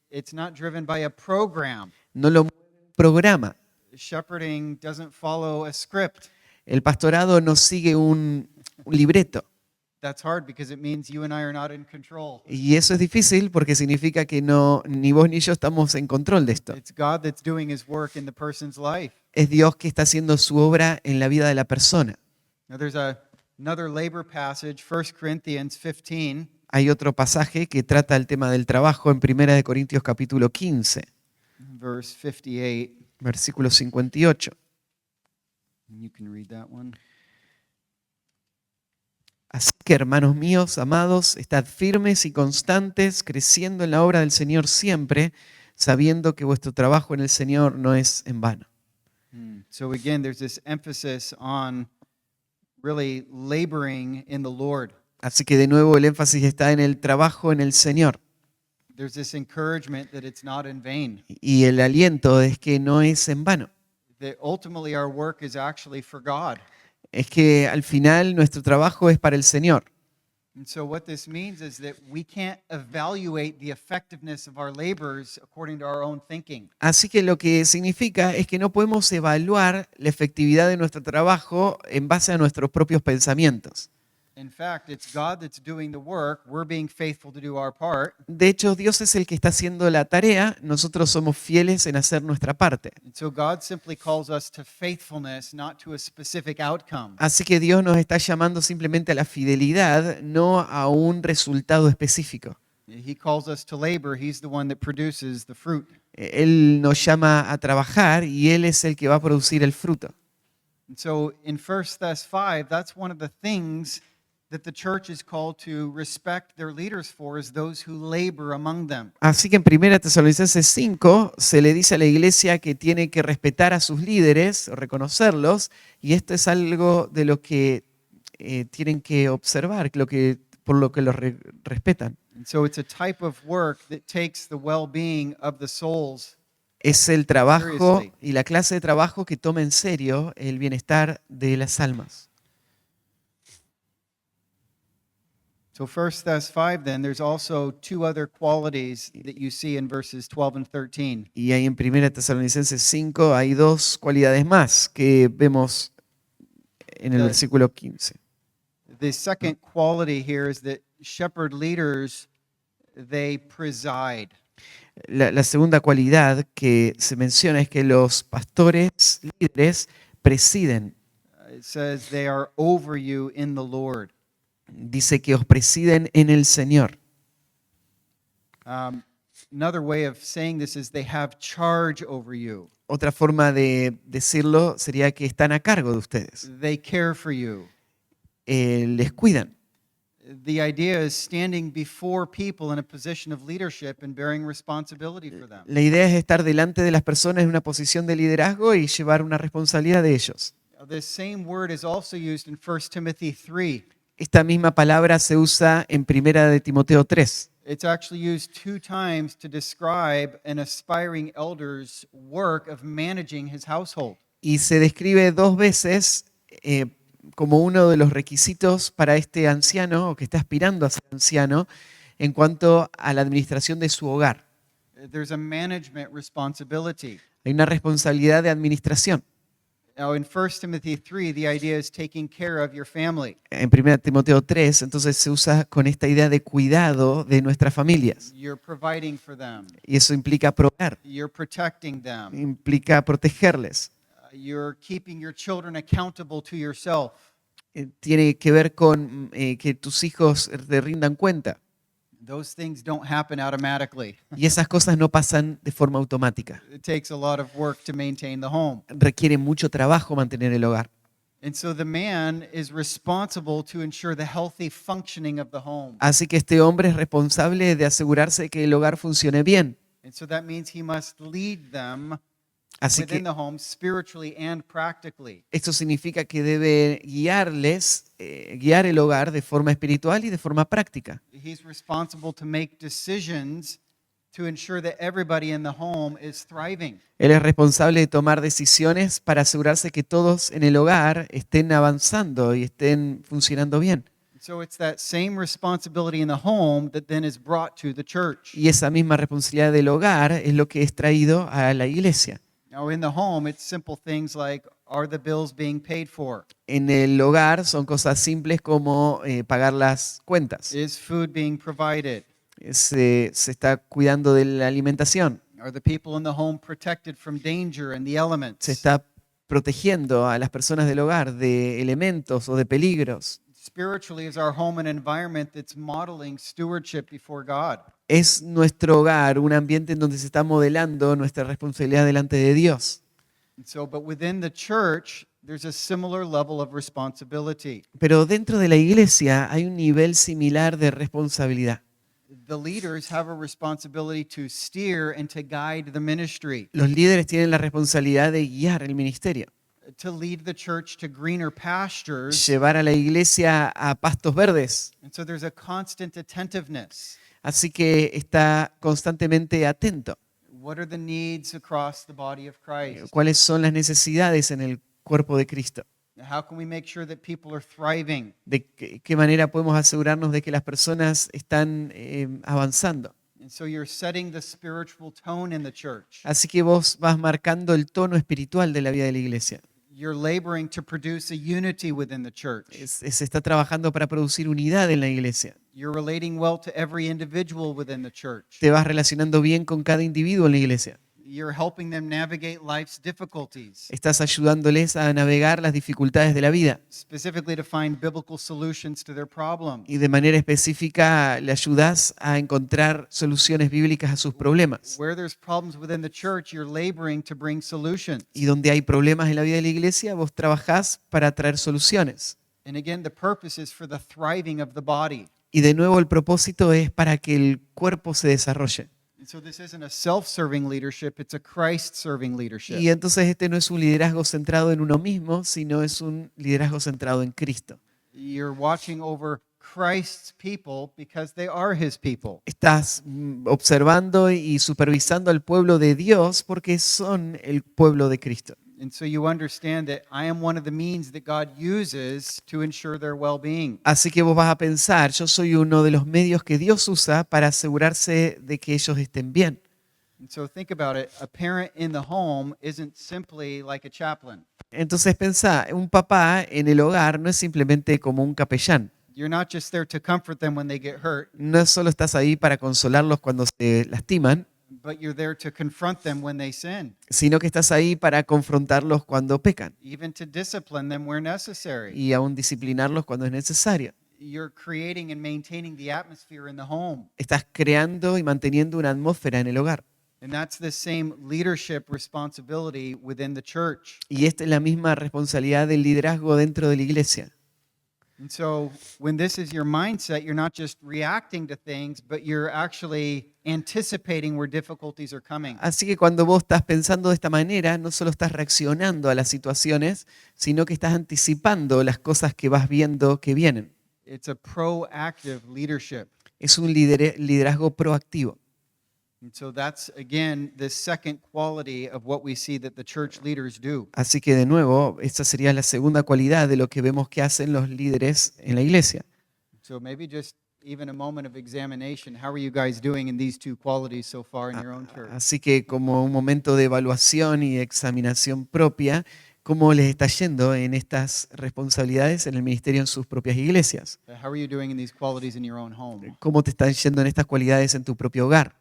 It's not driven by a program. No lo programa. Shepherding doesn't follow a script. El pastorado no sigue un libreto. That's hard because it means you and I are not in control. Y eso es difícil porque significa que no, ni vos ni yo estamos en control de esto. It's God that's doing his work in the person's life. Es Dios que está haciendo su obra en la vida de la persona. Now there's another labor passage, 1 Corinthians 15. Hay otro pasaje que trata el tema del trabajo en 1 Corintios capítulo 15, Verse 58. versículo 58. You can read that one. Así que, hermanos míos, amados, estad firmes y constantes, creciendo en la obra del Señor siempre, sabiendo que vuestro trabajo en el Señor no es en vano. So again, there's this emphasis on really laboring in the Lord. Así que de nuevo el énfasis está en el trabajo en el Señor. There's this encouragement that it's not in vain. Y el aliento es que no es en vano. That ultimately our work is actually for God. Es que al final nuestro trabajo es para el Señor. And so what this means is that we can't evaluate the effectiveness of our labors according to our own thinking. Así que lo que significa es que no podemos evaluar la efectividad de nuestro trabajo en base a nuestros propios pensamientos. In fact, it's God that's doing the work. We're being faithful to do our part. De hecho, Dios es el que está haciendo la tarea, nosotros somos fieles en hacer nuestra parte. And so God simply calls us to faithfulness, not to a specific outcome. Así que Dios nos está llamando simplemente a la fidelidad, no a un resultado específico. He calls us to labor. He's the one that produces the fruit. Él nos llama a trabajar y Él es el que va a producir el fruto. And so in 1 Thess 5, that's one of the things that the church is called to respect their leaders for, is those who labor among them. Así que en 1 Tesalonicenses 5 se le dice a la iglesia que tiene que respetar a sus líderes, reconocerlos, y esto es algo de lo que tienen que observar, por lo que los respetan. And so it's a type of work that takes the well-being of the souls. Es el trabajo Seriously. y la clase de trabajo que toma en serio el bienestar de las almas. So 1 Thess 5, then, there's also two other qualities that you see in verses 12 and 13. Y ahí en 1 Tesalonicenses 5 hay dos cualidades más que vemos en el versículo 15. The second quality here is that shepherd leaders, they preside. La segunda cualidad que se menciona es que los pastores líderes presiden. It says they are over you in the Lord. Dice que os presiden en el Señor. Another way of saying this is they have charge over you. Otra forma de decirlo sería que están a cargo de ustedes. They care for you. Les cuidan. The idea is standing before people in a position of leadership and bearing responsibility for them. La idea es estar delante de las personas en una posición de liderazgo y llevar una responsabilidad de ellos. This same word is also used in 1 Timothy 3. Esta misma palabra se usa en 1 de Timoteo 3. It's actually used 2 times to describe an aspiring elder's work of managing his household. Y se describe 2 veces como uno de los requisitos para este anciano o que está aspirando a ser anciano en cuanto a la administración de su hogar. There's a management responsibility. Hay una responsabilidad de administración. Now, in 1 Timothy 3, the idea is taking care of your family. En 1 Timoteo 3, entonces se usa con esta idea de cuidado de nuestras familias. You're providing for them. Y eso implica proveer, You're protecting them. implica protegerles. You're keeping your children accountable to yourself. Tiene que ver con que tus hijos te rindan cuenta. Those things don't happen automatically. Y esas cosas no pasan de forma automática. It takes a lot of work to maintain the home. Requiere mucho trabajo mantener el hogar. And so the man is responsible to ensure the healthy functioning of the home. Así que este hombre es responsable de asegurarse de que el hogar funcione bien. And so that means he must lead them Así within que the home spiritually and practically. esto significa que debe guiarles, guiar el hogar de forma espiritual y de forma práctica. He's responsible to make decisions to ensure that everybody in the home is thriving. Él es responsable de tomar decisiones para asegurarse que todos en el hogar estén avanzando y estén funcionando bien. So it's that same responsibility in the home that then is brought to the church. Y esa misma responsabilidad del hogar es lo que es traído a la iglesia. Now in the home, it's simple things like, are the bills being paid for? En el hogar son cosas simples como pagar las cuentas. Is food being provided? Se está cuidando de la alimentación. Are the people in the home protected from danger and the elements? Se está protegiendo a las personas del hogar de elementos o de peligros. Spiritually, is our home an environment that's modeling stewardship before God? Es nuestro hogar un ambiente en donde se está modelando nuestra responsabilidad delante de Dios. And so, but within the church, there's a similar level of responsibility. Pero dentro de la iglesia hay un nivel similar de responsabilidad. The leaders have a responsibility to steer and to guide the ministry, Los líderes tienen la responsabilidad de guiar el ministerio, to lead the church to greener pastures. llevar a la iglesia a pastos verdes. And so there's a constant attentiveness. Así que está constantemente atento. What are the needs across the body of Christ? ¿Cuáles son las necesidades en el cuerpo de Cristo? How can we make sure that people are thriving? ¿De qué manera podemos asegurarnos de que las personas están avanzando? And so you're setting the spiritual tone in the church. Así que vos vas marcando el tono espiritual de la vida de la iglesia. You're laboring to produce a unity within the church. Se está trabajando para producir unidad en la iglesia. You're relating well to every individual within the church. Te vas relacionando bien con cada individuo en la iglesia. You're helping them navigate life's difficulties, Estás ayudándoles a navegar las dificultades de la vida. specifically to find biblical solutions to their problems. Y de manera específica le ayudas a encontrar soluciones bíblicas a sus problemas. Where there's problems within the church, you're laboring to bring solutions. Y donde hay problemas en la vida de la iglesia, vos trabajás para traer soluciones. And again, the purpose is for the thriving of the body. Y de nuevo el propósito es para que el cuerpo se desarrolle. And so this isn't a self-serving leadership, it's a Christ-serving leadership. Y entonces este no es un liderazgo centrado en uno mismo, sino es un liderazgo centrado en Cristo. You're watching over Christ's people because they are his people. Estás observando y supervisando al pueblo de Dios porque son el pueblo de Cristo. And so you understand that I am one of the means that God uses to ensure their well-being. Así que vos vas a pensar, yo soy uno de los medios que Dios usa para asegurarse de que ellos estén bien. And so think about it, a parent in the home isn't simply like a chaplain. Entonces pensá, un papá en el hogar no es simplemente como un capellán. You're not just there to comfort them when they get hurt, No solo estás ahí para consolarlos cuando se lastiman, but you're there to confront them when they sin, sino que estás ahí para confrontarlos cuando pecan even to discipline them where necessary. y aún disciplinarlos cuando es necesario. You're creating and maintaining the atmosphere in the home. Estás creando y manteniendo una atmósfera en el hogar. And that's the same leadership responsibility within the church. Y esta es la misma responsabilidad del liderazgo dentro de la iglesia. And so when this is your mindset, you're not just reacting to things, but you're actually anticipating where difficulties are coming. Así que cuando vos estás pensando de esta manera, no solo estás reaccionando a las situaciones, sino que estás anticipando las cosas que vas viendo que vienen. It's a proactive leadership. Es un liderazgo proactivo. And so that's, again, the second quality of what we see that the church leaders do. Así que de nuevo, esta sería la segunda cualidad de lo que vemos que hacen los líderes en la iglesia. So maybe just even a moment of examination. How are you guys doing in these two qualities so far in your own church? Así que como un momento de evaluación y examinación propia, ¿cómo les está yendo en estas responsabilidades en el ministerio en sus propias iglesias? How are you doing in these qualities in your own home? ¿Cómo te están yendo en estas cualidades en tu propio hogar?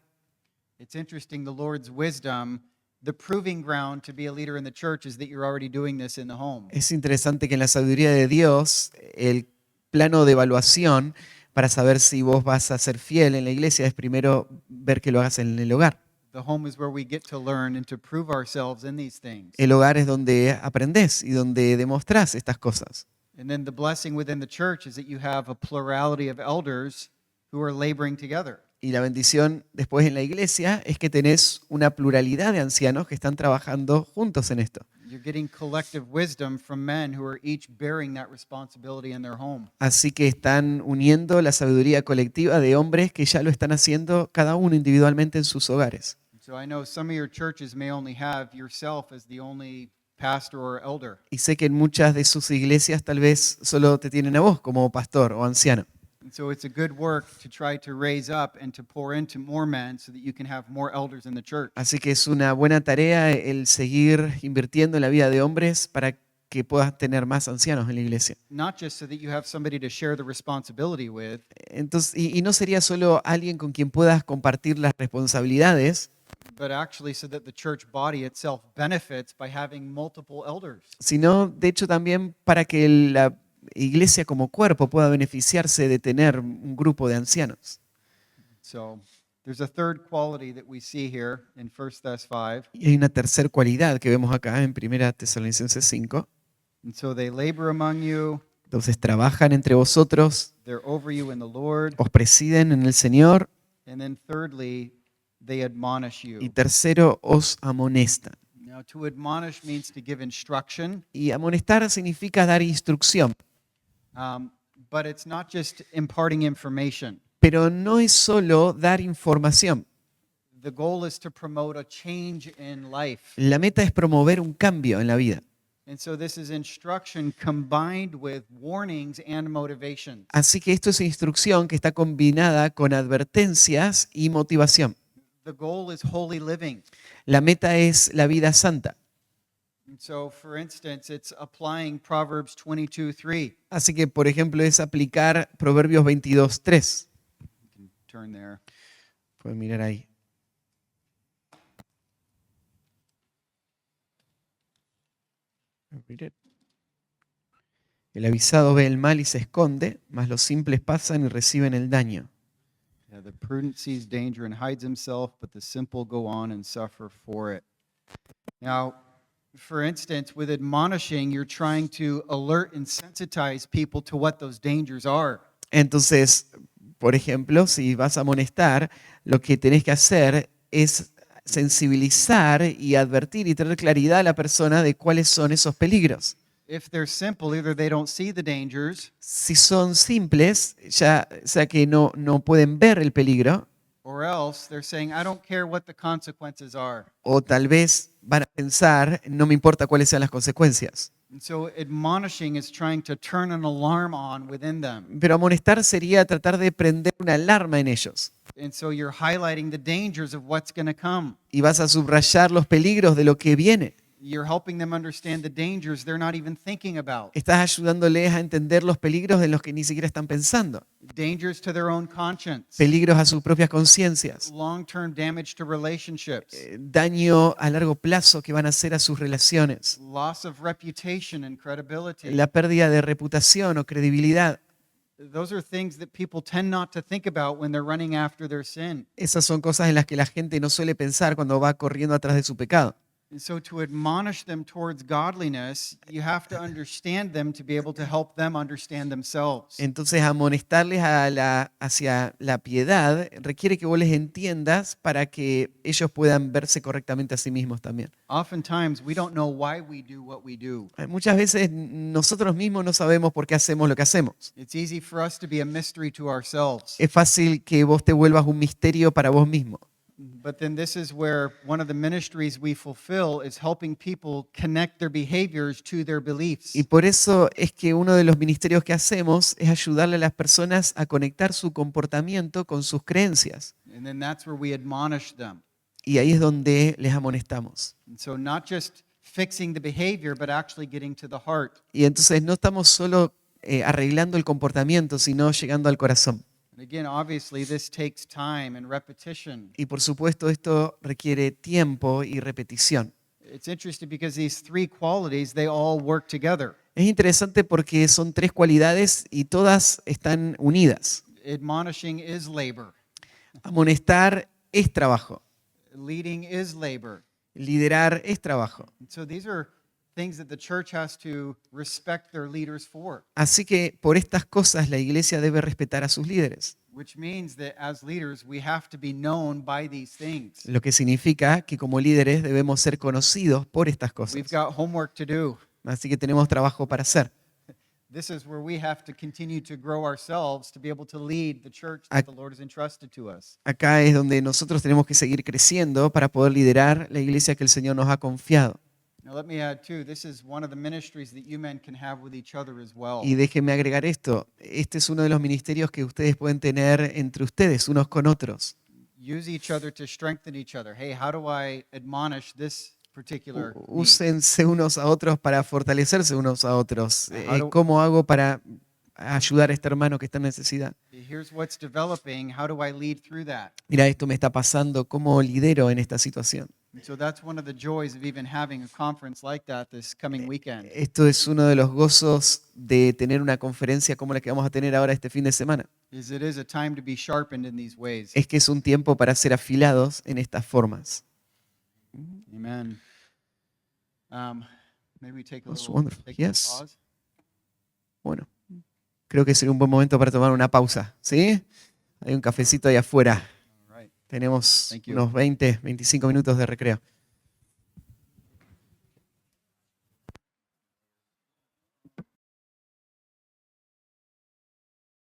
It's interesting, the Lord's wisdom, the proving ground to be a leader in the church is that you're already doing this in the home. Es interesante que en la sabiduría de Dios, el plano de evaluación para saber si vos vas a ser fiel en la iglesia es primero ver que lo hagas en el hogar. The home is where we get to learn and to prove ourselves in these things. El hogar es donde aprendés y donde demostrás estas cosas. And then the blessing within the church is that you have a plurality of elders who are laboring together. Y la bendición después en la iglesia es que tenés una pluralidad de ancianos que están trabajando juntos en esto. You're getting collective wisdom from men who are each bearing that responsibility in their home. Así que están uniendo la sabiduría colectiva de hombres que ya lo están haciendo cada uno individualmente en sus hogares. So I know some of your churches may only have yourself as the only pastor or elder. Y sé que en muchas de sus iglesias tal vez solo te tienen a vos como pastor o anciano. And so it's a good work to try to raise up and to pour into more men so that you can have more elders in the church. Así que es una buena tarea el seguir invirtiendo en la vida de hombres para que puedas tener más ancianos en la iglesia. Not just so that you have somebody to share the responsibility with, Entonces, y no sería solo alguien con quien puedas compartir las responsabilidades, but actually so that the church body itself benefits by having multiple elders. sino de hecho también para que la iglesia como cuerpo pueda beneficiarse de tener un grupo de ancianos. So there's a third quality that we see here in 1 Thess 5. Y hay una tercera cualidad que vemos acá en 1 Tesalonicenses 5. And so they labor among you, Entonces trabajan entre vosotros, they're over you in the Lord, os presiden en el Señor, and then thirdly, they admonish y you. tercero, os amonestan. Now to admonish means to give instruction, Y amonestar significa dar instrucción, but it's not just imparting information. pero no es solo dar información. The goal is to promote a change in life. La meta es promover un cambio en la vida. And so this is instruction combined with warnings and motivations. Así que esto es instrucción que está combinada con advertencias y motivación. The goal is holy living. La meta es la vida santa. And so, for instance, it's applying Proverbs 22:3. Así que, por ejemplo, es aplicar Proverbios 22:3. You can turn there. Pueden mirar ahí. El avisado ve el mal y se esconde, mas los simples pasan y reciben el daño. Yeah, the prudent sees danger and hides himself, but the simple go on and suffer for it. Now, for instance, with admonishing, you're trying to alert and sensitize people to what those dangers are. Entonces, por ejemplo, si vas a amonestar, lo que tenés que hacer es sensibilizar y advertir y tener claridad a la persona de cuáles son esos peligros. If they're simple, either they don't see the dangers, Si son simples, ya sea que no pueden ver el peligro, or else they're saying, I don't care what the consequences are. o tal vez van a pensar, no me importa cuáles sean las consecuencias. And so admonishing is trying to turn an alarm on within them. Pero amonestar sería tratar de prender una alarma en ellos. And so you're highlighting the dangers of what's going to come. Y vas a subrayar los peligros de lo que viene. You're helping them understand the dangers they're not even thinking about. Estás ayudándoles a entender los peligros de los que ni siquiera están pensando. Dangers to their own conscience. Peligros a sus propias conciencias. Long-term damage to relationships. Daño a largo plazo que van a hacer a sus relaciones. Loss of reputation and credibility. La pérdida de reputación o credibilidad. Those are things that people tend not to think about when they're running after their sin. Esas son cosas en las que la gente no suele pensar cuando va corriendo atrás de su pecado. And so to admonish them towards godliness, you have to understand them to be able to help them understand themselves. Entonces, amonestarles hacia la piedad requiere que vos les entiendas para que ellos puedan verse correctamente a sí mismos también. Oftentimes, we don't know why we do what we do. Muchas veces nosotros mismos no sabemos por qué hacemos lo que hacemos. It's easy for us to be a mystery to ourselves. Es fácil que vos te vuelvas un misterio para vos mismo. But then this is where one of the ministries we fulfill is helping people connect their behaviors to their beliefs. Y por eso es que uno de los ministerios que hacemos es ayudarle a las personas a conectar su comportamiento con sus creencias. And then that's where we admonish them. Y ahí es donde les amonestamos. And so not just fixing the behavior, but actually getting to the heart. Y entonces no estamos solo arreglando el comportamiento, sino llegando al corazón. And again, obviously, this takes time and repetition. Y por supuesto esto requiere tiempo y repetición. It's interesting because these three qualities, they all work together. Es interesante porque son tres cualidades y todas están unidas. Admonishing is labor. Amonestar es trabajo. Leading is labor. Liderar es trabajo. And so these are things that the church has to respect their leaders for. Así que por estas cosas la iglesia debe respetar a sus líderes. which means that as leaders, we have to be known by these things. Lo que significa que como líderes debemos ser conocidos por estas cosas. We've got homework to do. Así que tenemos trabajo para hacer. This is where we have to continue to grow ourselves to be able to lead the church that the Lord has entrusted to us. Acá es donde nosotros tenemos que seguir creciendo para poder liderar la iglesia que el Señor nos ha confiado. Now let me add too, this is one of the ministries that you men can have with each other as well. Y déjenme agregar esto, este es uno de los ministerios que ustedes pueden tener entre ustedes, unos con otros. Use each other to strengthen each other. Hey, how do I admonish this particular need? Úsense unos a otros para fortalecerse unos a otros. How ¿Cómo hago para ayudar a este hermano que está en necesidad? Here's what's developing. How do I lead through that? Mira, esto me está pasando, ¿cómo lidero en esta situación? And so that's one of the joys of even having a conference like that this coming weekend. Esto es uno de los gozos de tener una conferencia como la que vamos a tener ahora este fin de semana. Is it is a time to be sharpened in these ways. Es que es un tiempo para ser afilados en estas formas. Amen. Maybe we take a That's little wonderful. take a Yes. pause. Bueno, creo que sería un buen momento para tomar una pausa, ¿sí? Hay un cafecito ahí afuera. All right. Tenemos Thank you. unos 20, 25 minutos de recreo.